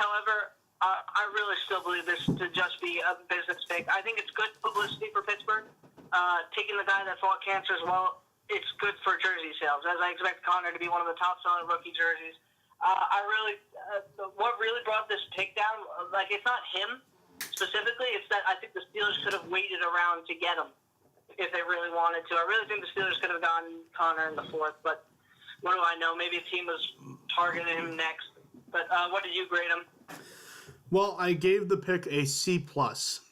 However, I really still believe this to just be a business pick. I think it's good publicity for Pittsburgh. Taking the guy that fought cancer as well, it's good for jersey sales, as I expect Conner to be one of the top-selling rookie jerseys. What really brought this pick down, it's not him specifically, it's that I think the Steelers could have waited around to get him if they really wanted to. I really think the Steelers could have gotten Conner in the fourth, but what do I know? Maybe a team was targeting him next. But what did you grade him? Well, I gave the pick a C+.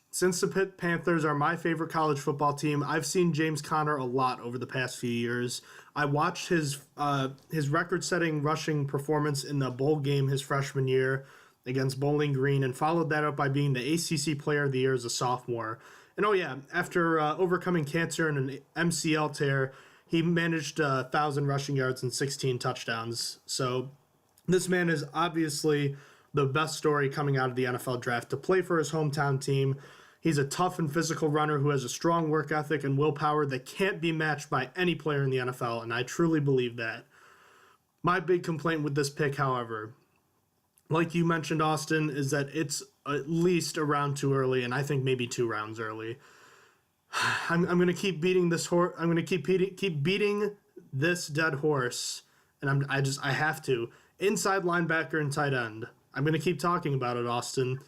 Since the Pitt Panthers are my favorite college football team, I've seen James Conner a lot over the past few years. I watched his record-setting rushing performance in the bowl game his freshman year against Bowling Green, and followed that up by being the ACC Player of the Year as a sophomore. And after overcoming cancer and an MCL tear, he managed 1,000 rushing yards and 16 touchdowns. So this man is obviously the best story coming out of the NFL draft to play for his hometown team. He's a tough and physical runner who has a strong work ethic and willpower that can't be matched by any player in the NFL, and I truly believe that. My big complaint with this pick, however, like you mentioned, Austin, is that it's at least a round too early, and I think maybe 2 rounds early. I'm going to keep beating this horse. I'm going to keep beating this dead horse, and I have to. Inside linebacker and tight end. I'm going to keep talking about it, Austin.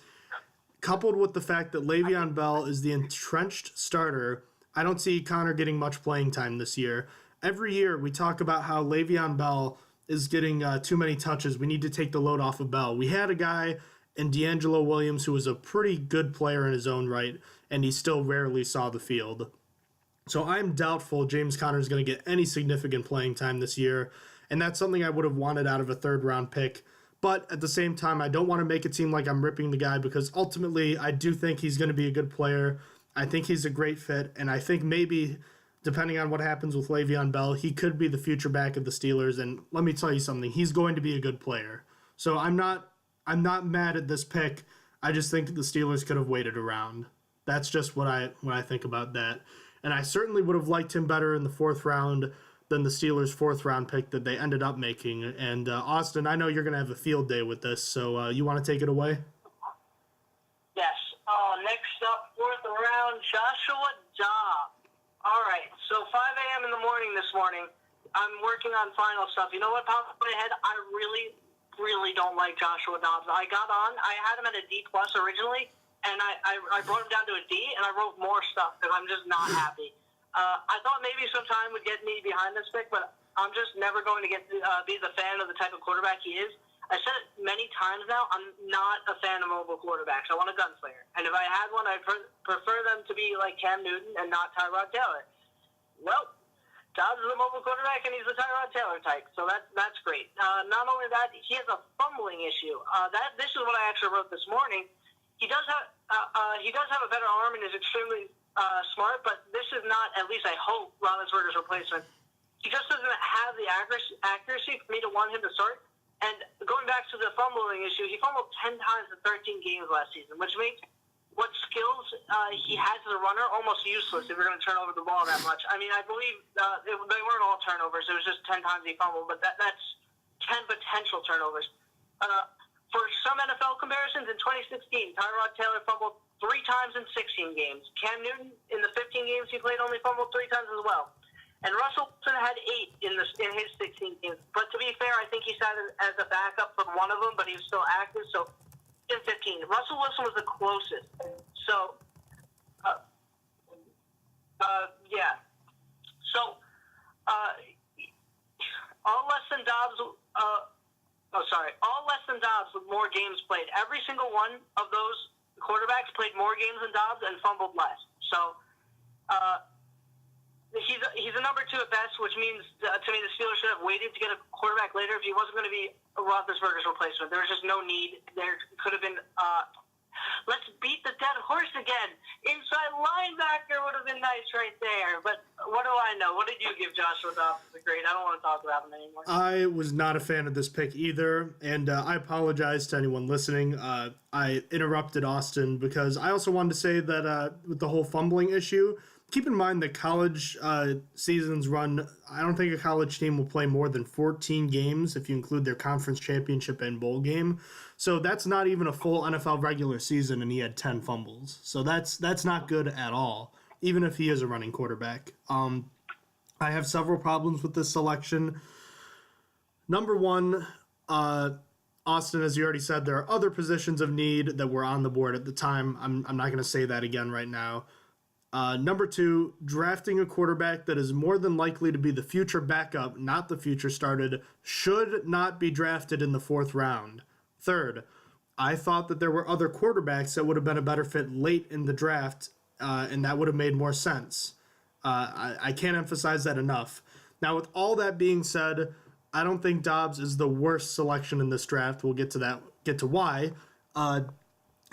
Coupled with the fact that Le'Veon Bell is the entrenched starter, I don't see Conner getting much playing time this year. Every year we talk about how Le'Veon Bell is getting too many touches. We need to take the load off of Bell. We had a guy in D'Angelo Williams who was a pretty good player in his own right, and he still rarely saw the field. So I'm doubtful James Conner is going to get any significant playing time this year, and that's something I would have wanted out of a third-round pick. But at the same time, I don't want to make it seem like I'm ripping the guy, because ultimately I do think he's going to be a good player. I think he's a great fit, and I think maybe, depending on what happens with Le'Veon Bell, he could be the future back of the Steelers. And let me tell you something, he's going to be a good player. So I'm not mad at this pick. I just think the Steelers could have waited around. That's just what I think about that. And I certainly would have liked him better in the 4th round than the Steelers' 4th-round pick that they ended up making. And Austin, I know you're going to have a field day with this, so you want to take it away? Yes. Next up, 4th round, Joshua Dobbs. All right, so 5 a.m. in the morning this morning, I'm working on final stuff. You know what popped in my head? I really, really don't like Joshua Dobbs. I had him at a D+ originally, and I brought him down to a D, and I wrote more stuff because I'm just not happy. I thought maybe some time would get me behind this pick, but I'm just never going to be the fan of the type of quarterback he is. I said it many times now, I'm not a fan of mobile quarterbacks. I want a gunslinger. And if I had one, I'd prefer them to be like Cam Newton and not Tyrod Taylor. Well, Dobbs is a mobile quarterback, and he's the Tyrod Taylor type, so that's great. Not only that, he has a fumbling issue. This is what I actually wrote this morning. He does have a better arm and is extremely smart, but this is not, at least I hope, Roethlisberger's replacement. He just doesn't have the accuracy for me to want him to start. And going back to the fumbling issue, he fumbled 10 times in 13 games last season, which makes what skills he has as a runner almost useless if you're going to turn over the ball that much. I mean, I believe they weren't all turnovers. It was just 10 times he fumbled, but that's 10 potential turnovers. For some NFL comparisons, in 2016, Tyrod Taylor fumbled 3 times in 16 games. Cam Newton, in the 15 games he played, only fumbled 3 times as well. And Russell Wilson had 8 in his 16 games. But to be fair, I think he sat as a backup for one of them, but he was still active. So in 15, Russell Wilson was the closest. So, yeah. So, all less than Dobbs. All less than Dobbs with more games played. Every single one of those quarterbacks played more games than Dobbs and fumbled less. So, he's a number 2 at best, which means to me the Steelers should have waited to get a quarterback later if he wasn't going to be Roethlisberger's replacement. There was just no need. There could have been. Let's beat the dead horse again. Inside linebacker would have been nice right there. But what do I know? What did you give Joshua Dobbs as a grade? I don't want to talk about him anymore. I was not a fan of this pick either, and I apologize to anyone listening. I interrupted Austin because I also wanted to say that with the whole fumbling issue, keep in mind that college seasons run, I don't think a college team will play more than 14 games if you include their conference championship and bowl game. So that's not even a full NFL regular season, and he had 10 fumbles. So that's not good at all, even if he is a running quarterback. I have several problems with this selection. Number one, Austin, as you already said, there are other positions of need that were on the board at the time. I'm not going to say that again right now. Number 2, drafting a quarterback that is more than likely to be the future backup, not the future started, should not be drafted in the 4th round. Third, I thought that there were other quarterbacks that would have been a better fit late in the draft, and that would have made more sense. I can't emphasize that enough. Now, with all that being said, I don't think Dobbs is the worst selection in this draft. We'll get to why.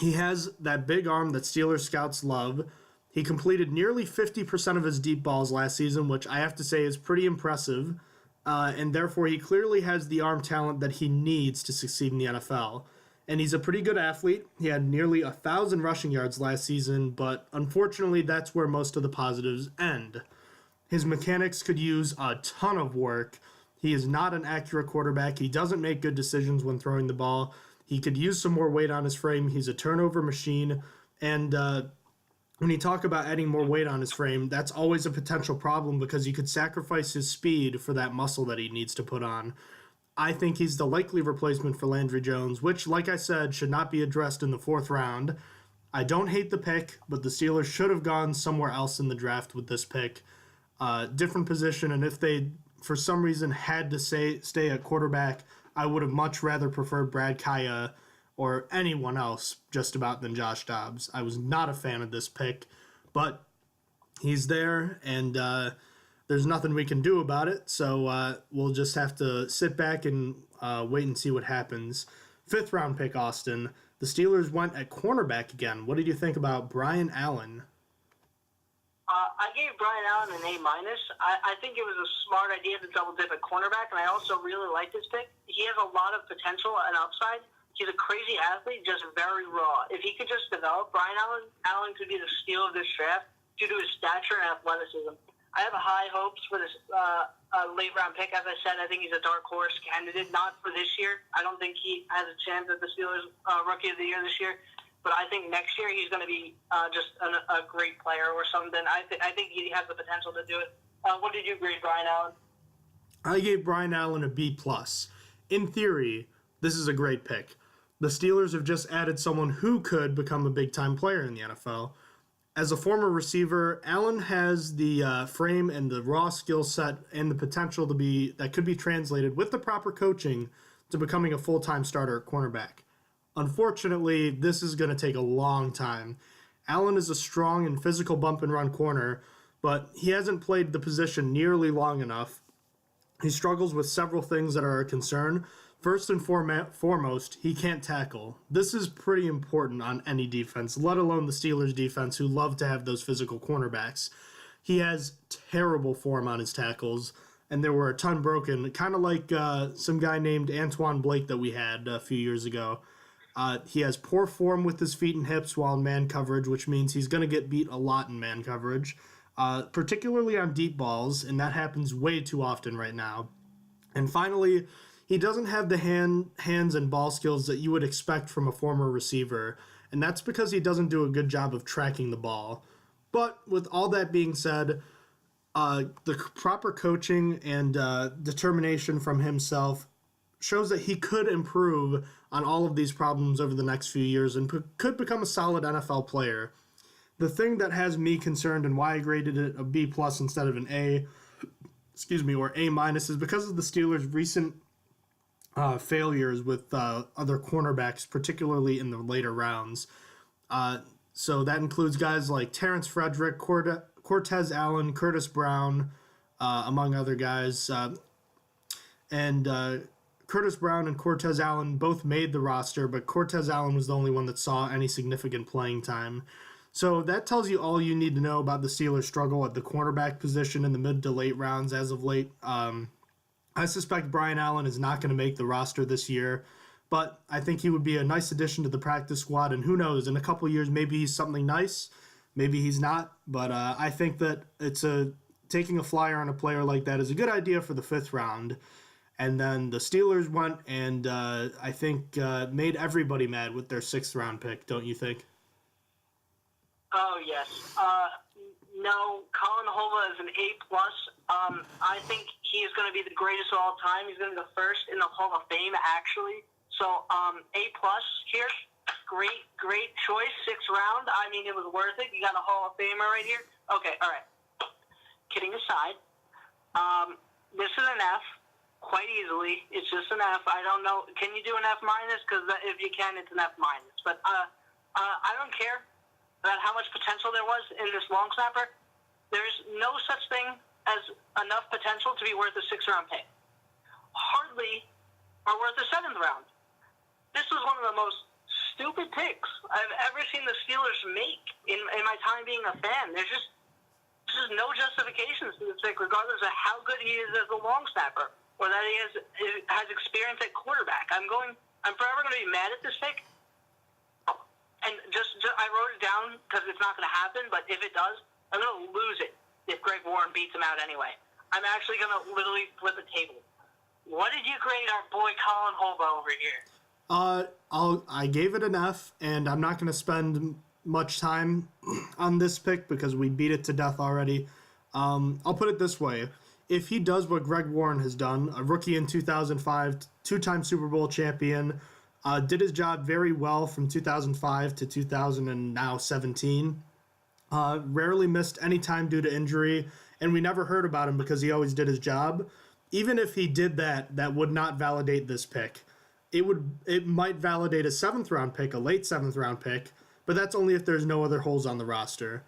He has that big arm that Steelers scouts love. He completed nearly 50% of his deep balls last season, which I have to say is pretty impressive, and therefore he clearly has the arm talent that he needs to succeed in the NFL. And he's a pretty good athlete. He had nearly 1,000 rushing yards last season, but unfortunately that's where most of the positives end. His mechanics could use a ton of work. He is not an accurate quarterback. He doesn't make good decisions when throwing the ball. He could use some more weight on his frame. He's a turnover machine, and when you talk about adding more weight on his frame, that's always a potential problem because you could sacrifice his speed for that muscle that he needs to put on. I think he's the likely replacement for Landry Jones, which, like I said, should not be addressed in the 4th round. I don't hate the pick, but the Steelers should have gone somewhere else in the draft with this pick. Different position, and if they, for some reason, had to stay at quarterback, I would have much rather preferred Brad Kaya or anyone else just about than Josh Dobbs. I was not a fan of this pick, but he's there, and there's nothing we can do about it, so we'll just have to sit back and wait and see what happens. 5th round pick, Austin. The Steelers went at cornerback again. What did you think about Brian Allen? I gave Brian Allen an A-. I think it was a smart idea to double dip at cornerback, and I also really like this pick. He has a lot of potential and upside. He's a crazy athlete, just very raw. If he could just develop, Brian Allen could be the steal of this draft due to his stature and athleticism. I have high hopes for this late-round pick. As I said, I think he's a dark horse candidate, not for this year. I don't think he has a chance at the Steelers Rookie of the Year this year. But I think next year he's going to be just a great player or something. I think he has the potential to do it. What did you grade Brian Allen? I gave Brian Allen a B+. In theory, this is a great pick. The Steelers have just added someone who could become a big-time player in the NFL. As a former receiver, Allen has the frame and the raw skill set and the potential to be that could be translated with the proper coaching to becoming a full-time starter at cornerback. Unfortunately, this is going to take a long time. Allen is a strong and physical bump and run corner, but he hasn't played the position nearly long enough. He struggles with several things that are a concern. First and foremost, he can't tackle. This is pretty important on any defense, let alone the Steelers' defense, who love to have those physical cornerbacks. He has terrible form on his tackles, and there were a ton broken, kind of like some guy named Antoine Blake that we had a few years ago. He has poor form with his feet and hips while in man coverage, which means he's going to get beat a lot in man coverage, particularly on deep balls, and that happens way too often right now. And finally, he doesn't have the hands and ball skills that you would expect from a former receiver, and that's because he doesn't do a good job of tracking the ball. But with all that being said, the proper coaching and determination from himself shows that he could improve on all of these problems over the next few years and could become a solid NFL player. The thing that has me concerned and why I graded it a B plus instead of an A, or A minus, is because of the Steelers' recent failures with other cornerbacks, particularly in the later rounds. So that includes guys like Terrence Frederick, Cortez Allen, Curtis Brown, among other guys. And Curtis Brown and Cortez Allen both made the roster, but Cortez Allen was the only one that saw any significant playing time. So that tells you all you need to know about the Steelers' struggle at the cornerback position in the mid to late rounds as of late. I suspect Brian Allen is not going to make the roster this year, but I think he would be a nice addition to the practice squad, and who knows, in a couple of years, maybe he's something nice, maybe he's not, but I think that taking a flyer on a player like that is a good idea for the 5th round. And then the Steelers went and I think made everybody mad with their 6th round pick, don't you think? Oh, yes. No, Colin Hova is an A+. I think he is going to be the greatest of all time. He's going to be the first in the Hall of Fame, actually. So, A+ here. Great choice. 6th round. I mean, it was worth it. You got a Hall of Famer right here. Okay, all right. Kidding aside, this is an F. Quite easily. It's just an F. I don't know. Can you do an F-? Because if you can, it's an F-. But I don't care about how much potential there was in this long snapper. There's no such thing as enough potential to be worth a 6th round pick. Hardly are worth a 7th round. This was one of the most stupid picks I've ever seen the Steelers make in my time being a fan. There's just no justifications to this pick, regardless of how good he is as a long snapper or that he has experience at quarterback. I'm forever going to be mad at this pick. And just I wrote it down because it's not going to happen, but if it does, I'm going to lose it if Greg Warren beats him out anyway. I'm actually going to literally flip a table. What did you grade our boy Colin Hova over here? I gave it an F, and I'm not going to spend much time on this pick because we beat it to death already. I'll put it this way. If he does what Greg Warren has done, a rookie in 2005, 2-time Super Bowl champion, did his job very well from 2005 to 2017. Rarely missed any time due to injury, and we never heard about him because he always did his job. Even if he did that would not validate this pick. It might validate a 7th round pick, a late 7th round pick, but that's only if there's no other holes on the roster.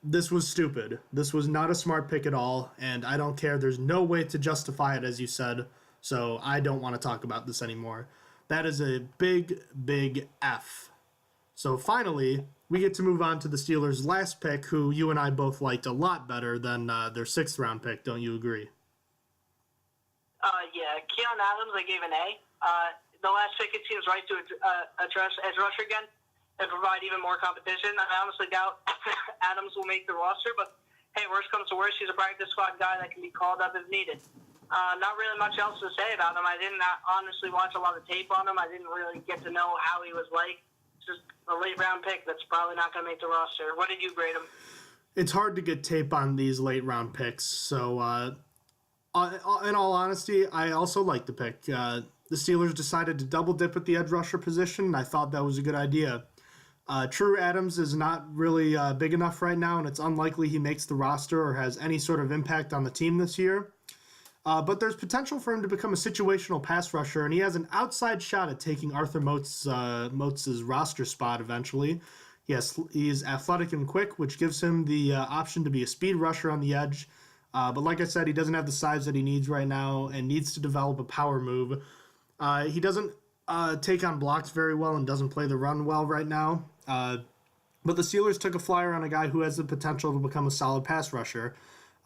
This was stupid. This was not a smart pick at all, and I don't care. There's no way to justify it, as you said, so I don't want to talk about this anymore. That is a big, big F. So finally, we get to move on to the Steelers' last pick, who you and I both liked a lot better than their 6th round pick. Don't you agree? Yeah, Keon Adams, I gave an A. The last pick, it seems right to address edge rusher again and provide even more competition. I honestly doubt Adams will make the roster, but hey, worst comes to worst, he's a practice squad guy that can be called up if needed. Not really much else to say about him. I didn't honestly watch a lot of tape on him. I didn't really get to know how he was like. It's just a late round pick that's probably not going to make the roster. What did you grade him? It's hard to get tape on these late round picks, so in all honesty, I also like the pick. the Steelers decided to double dip at the edge rusher position, and I thought that was a good idea. True Adams is not really big enough right now, and it's unlikely he makes the roster or has any sort of impact on the team this year. But there's potential for him to become a situational pass rusher, and he has an outside shot at taking Arthur Motz's roster spot eventually. He is athletic and quick, which gives him the option to be a speed rusher on the edge. But like I said, he doesn't have the size that he needs right now and needs to develop a power move. He doesn't take on blocks very well and doesn't play the run well right now. But the Steelers took a flyer on a guy who has the potential to become a solid pass rusher.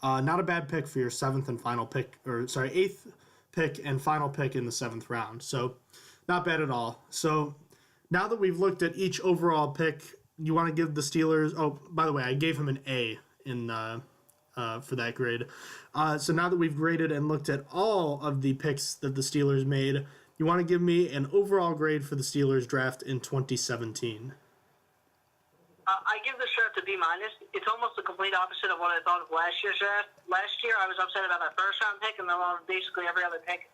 Not a bad pick for your eighth pick and final pick in the 7th round. So not bad at all. So now that we've looked at each overall pick, you want to give the Steelers... Oh, by the way, I gave him an A for that grade. So now that we've graded and looked at all of the picks that the Steelers made, you want to give me an overall grade for the Steelers draft in 2017. I give this draft a B-. It's almost the complete opposite of what I thought of last year's draft. Last year, I was upset about that first-round pick and then basically every other pick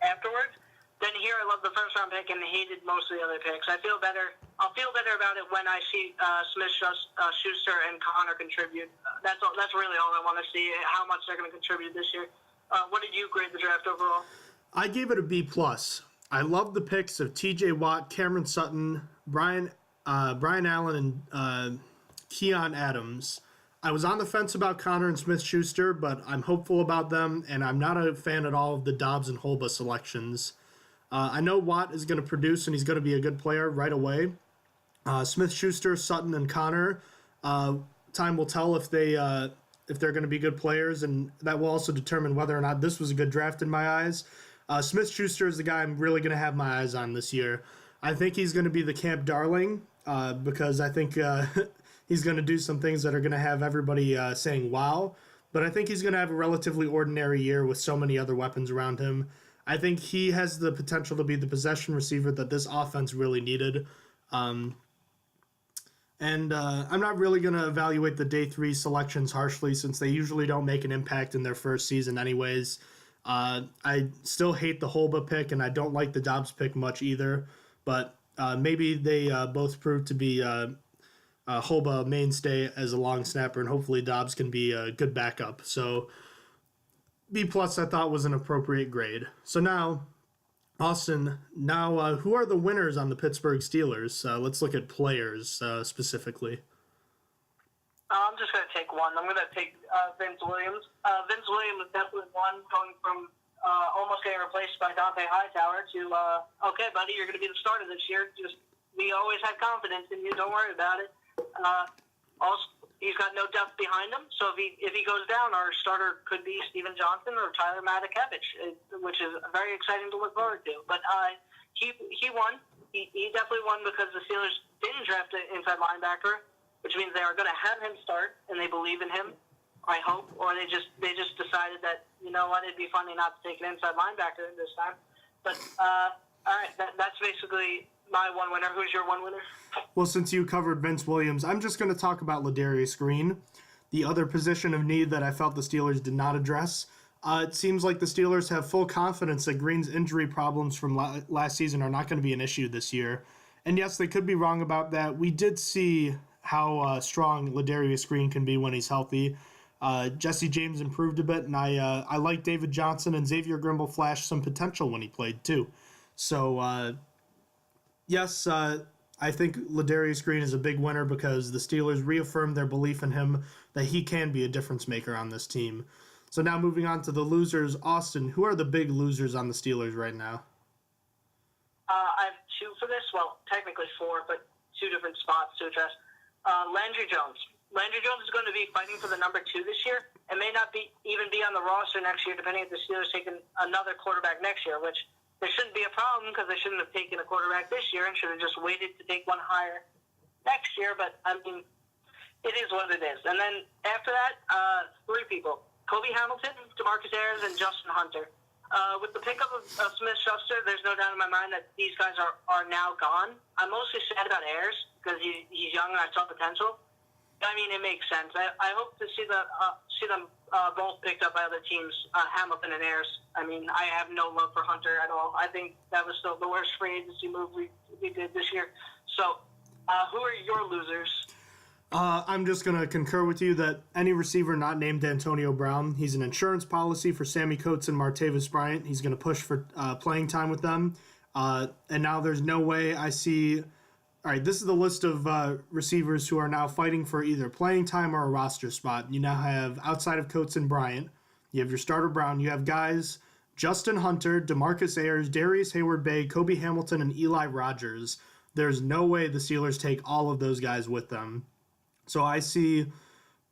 afterwards. Then here, I love the first-round pick and hated most of the other picks. I'll feel better about it when I see Smith-Schuster and Connor contribute. That's really all I want to see, how much they're going to contribute this year. What did you grade the draft overall? I gave it a B+. I love the picks of T.J. Watt, Cameron Sutton, Brian Allen, and Keon Adams. I was on the fence about Connor and Smith-Schuster, but I'm hopeful about them, and I'm not a fan at all of the Dobbs and Holba selections. I know Watt is going to produce, and he's going to be a good player right away. Smith-Schuster, Sutton, and Connor, time will tell if they're going to be good players, and that will also determine whether or not this was a good draft in my eyes. Smith-Schuster is the guy I'm really going to have my eyes on this year. I think he's going to be the camp darling because I think he's going to do some things that are going to have everybody saying wow. But I think he's going to have a relatively ordinary year with so many other weapons around him. I think he has the potential to be the possession receiver that this offense really needed. I'm not really going to evaluate the day 3 selections harshly since they usually don't make an impact in their first season anyways. I still hate the Holba pick, and I don't like the Dobbs pick much either. But maybe they both prove to be Holba a mainstay as a long snapper, and hopefully Dobbs can be a good backup. So B+ I thought was an appropriate grade. So now, Austin, who are the winners on the Pittsburgh Steelers? Let's look at players specifically. I'm just going to take one. I'm going to take Vince Williams. Vince Williams is definitely one, going from almost getting replaced by Dante Hightower to, okay, buddy, you're going to be the starter this year. We always had confidence in you. Don't worry about it. Also, he's got no depth behind him, so if he goes down, our starter could be Steven Johnson or Tyler Matakevich, which is very exciting to look forward to. But he won. He definitely won because the Steelers didn't draft an inside linebacker, which means they are going to have him start, and they believe in him, I hope. Or they just decided that, you know what, it'd be funny not to take an inside linebacker this time. But, all right, that's basically my one winner. Who's your one winner? Well, since you covered Vince Williams, I'm just going to talk about Ladarius Green, the other position of need that I felt the Steelers did not address. It seems like the Steelers have full confidence that Green's injury problems from last season are not going to be an issue this year. And yes, they could be wrong about that. We did see how strong Ladarius Green can be when he's healthy. Jesse James improved a bit, and I like David Johnson, and Xavier Grimble flashed some potential when he played too. So, yes, I think Ladarius Green is a big winner because the Steelers reaffirmed their belief in him that he can be a difference maker on this team. So now moving on to the losers. Austin, who are the big losers on the Steelers right now? I have 2 for this. Well, technically 4, but 2 different spots to address. Landry Jones. Landry Jones is going to be fighting for the number 2 this year and may not even be on the roster next year, depending if the Steelers take another quarterback next year, which there shouldn't be a problem because they shouldn't have taken a quarterback this year and should have just waited to take one higher next year. But, I mean, it is what it is. And then after that, 3 people. Kobe Hamilton, DeMarcus Ayers, and Justin Hunter. With the pickup of Smith-Schuster, there's no doubt in my mind that these guys are now gone. I'm mostly sad about Ayers because he's young and I saw potential. I mean, it makes sense. I hope to see see them both picked up by other teams, Hamilton and Ayers. I mean, I have no love for Hunter at all. I think that was still the worst free agency move we did this year. So, who are your losers? I'm just going to concur with you that any receiver not named Antonio Brown, he's an insurance policy for Sammy Coates and Martavis Bryant. He's going to push for playing time with them. And now there's no way I see... All right, this is the list of receivers who are now fighting for either playing time or a roster spot. You now have, outside of Coates and Bryant, you have your starter Brown. You have guys, Justin Hunter, DeMarcus Ayers, Darius Hayward-Bay, Kobe Hamilton, and Eli Rogers. There's no way the Steelers take all of those guys with them. So I see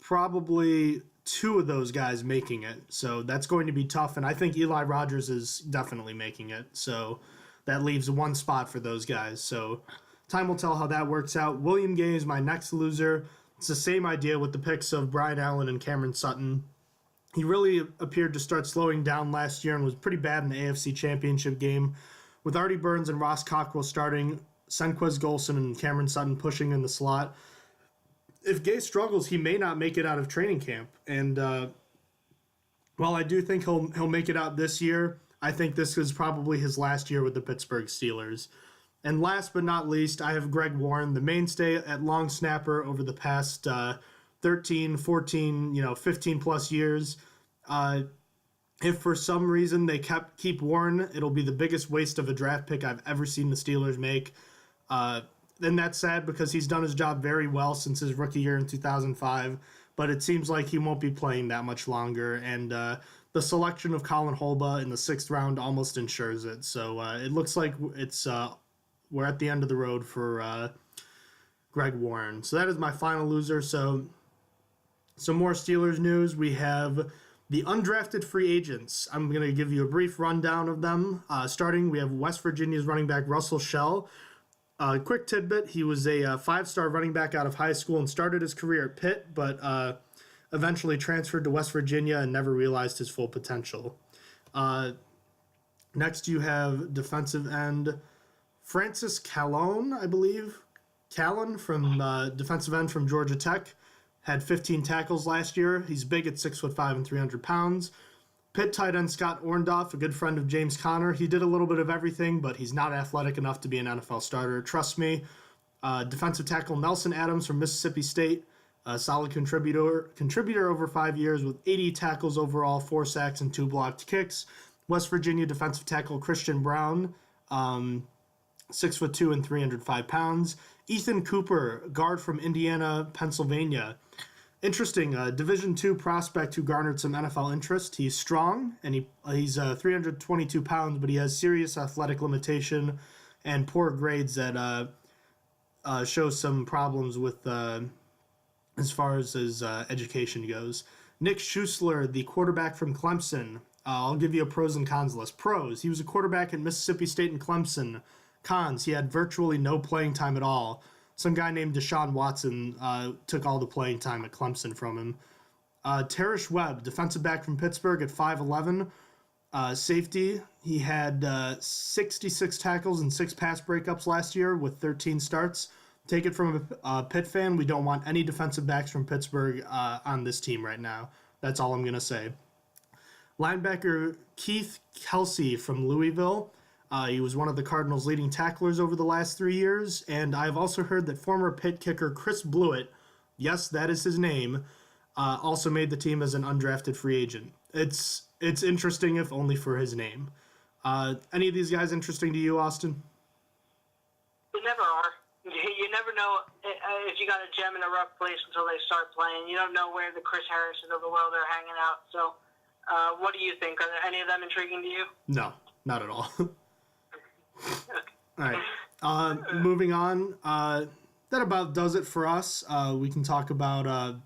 probably two of those guys making it. So that's going to be tough, and I think Eli Rogers is definitely making it. So that leaves one spot for those guys. So... time will tell how that works out. William Gay is my next loser. It's the same idea with the picks of Brian Allen and Cameron Sutton. He really appeared to start slowing down last year and was pretty bad in the AFC Championship game. With Artie Burns and Ross Cockrell starting, Senquez Golson and Cameron Sutton pushing in the slot. If Gay struggles, he may not make it out of training camp. And while I do think he'll make it out this year, I think this is probably his last year with the Pittsburgh Steelers. And last but not least, I have Greg Warren, the mainstay at long snapper over the past 13, 14, 15-plus years. If for some reason they keep Warren, it'll be the biggest waste of a draft pick I've ever seen the Steelers make. And that's sad because he's done his job very well since his rookie year in 2005, but it seems like he won't be playing that much longer. And the selection of Colin Holba in the 6th round almost ensures it. So it looks like it's... we're at the end of the road for Greg Warren. So that is my final loser. So some more Steelers news. We have the undrafted free agents. I'm going to give you a brief rundown of them. Starting, we have West Virginia's running back Russell Shell. Quick tidbit, he was a 5-star running back out of high school and started his career at Pitt, but eventually transferred to West Virginia and never realized his full potential. Next, you have defensive end Francis Calhoun, I believe. Callan from defensive end from Georgia Tech. Had 15 tackles last year. He's big at 6'5" and 300 pounds. Pitt tight end Scott Orndorff, a good friend of James Conner. He did a little bit of everything, but he's not athletic enough to be an NFL starter. Trust me. Defensive tackle Nelson Adams from Mississippi State. A solid contributor over 5 years with 80 tackles overall, 4 sacks, and 2 blocked kicks. West Virginia defensive tackle Christian Brown. 6'2" and 305 pounds. Ethan Cooper, guard from Indiana, Pennsylvania. Interesting, Division II prospect who garnered some NFL interest. He's strong, and he's 322 pounds, but he has serious athletic limitation and poor grades that show some problems with as far as his education goes. Nick Schuster, the quarterback from Clemson. I'll give you a pros and cons list. Pros, he was a quarterback at Mississippi State and Clemson. Cons, he had virtually no playing time at all. Some guy named Deshaun Watson took all the playing time at Clemson from him. Terrish Webb, defensive back from Pittsburgh at 5'11". Safety, he had 66 tackles and 6 pass breakups last year with 13 starts. Take it from a Pitt fan, we don't want any defensive backs from Pittsburgh on this team right now. That's all I'm going to say. Linebacker Keith Kelsey from Louisville. He was one of the Cardinals' leading tacklers over the last 3 years, and I've also heard that former Pitt kicker Chris Blewett, yes, that is his name, also made the team as an undrafted free agent. It's interesting, if only for his name. Any of these guys interesting to you, Austin? They never are. You never know if you got a gem in a rough place until they start playing. You don't know where the Chris Harrises of the world are hanging out. So, what do you think? Are there any of them intriguing to you? No, not at all. All right. Moving on. That about does it for us. We can talk about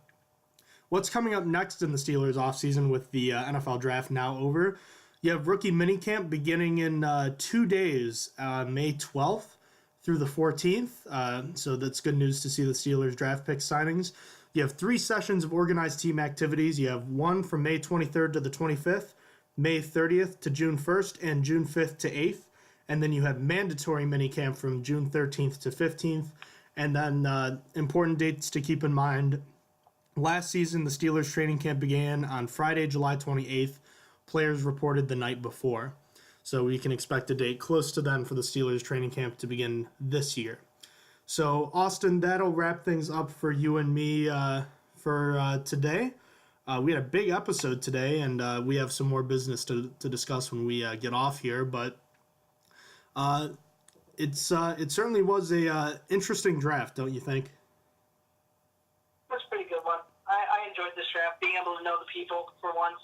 what's coming up next in the Steelers offseason with the NFL draft now over. You have rookie minicamp beginning in 2 days, May 12th through the 14th. So that's good news to see the Steelers draft pick signings. You have 3 sessions of organized team activities. You have one from May 23rd to the 25th, May 30th to June 1st, and June 5th to 8th. And then you have mandatory minicamp from June 13th to 15th. And then important dates to keep in mind. Last season, the Steelers training camp began on Friday, July 28th. Players reported the night before. So we can expect a date close to then for the Steelers training camp to begin this year. So, Austin, that'll wrap things up for you and me for today. We had a big episode today, and we have some more business to discuss when we get off here. But it certainly was a interesting draft, don't you think? That's a pretty good one. I enjoyed this draft, being able to know the people for once.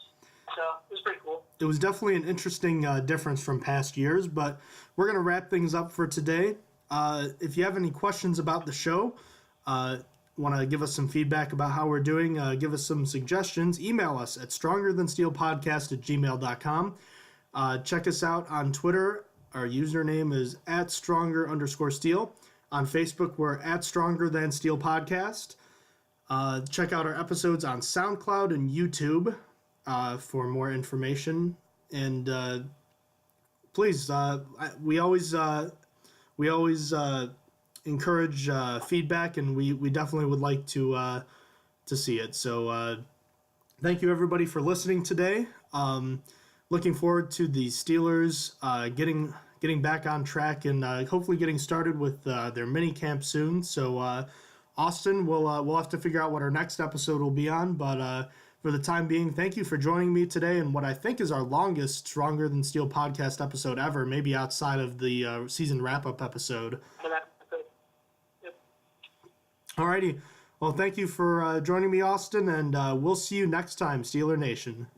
So it was pretty cool. It was definitely an interesting difference from past years, but we're going to wrap things up for today. If you have any questions about the show, want to give us some feedback about how we're doing, give us some suggestions, email us at strongerthansteelpodcast@gmail.com. Check us out on Twitter. Our username is @stronger_steel. On Facebook, we're @StrongerThanSteelPodcast. Check out our episodes on SoundCloud and YouTube for more information. And please, we always encourage feedback, and we definitely would like to see it. So thank you everybody for listening today. Looking forward to the Steelers getting back on track and hopefully getting started with their mini camp soon. So Austin, we'll have to figure out what our next episode will be on, but for the time being, thank you for joining me today in what I think is our longest Stronger Than Steel podcast episode ever, maybe outside of the season wrap-up episode. Yep. Alrighty. Well, thank you for joining me, Austin, and we'll see you next time, Steeler Nation.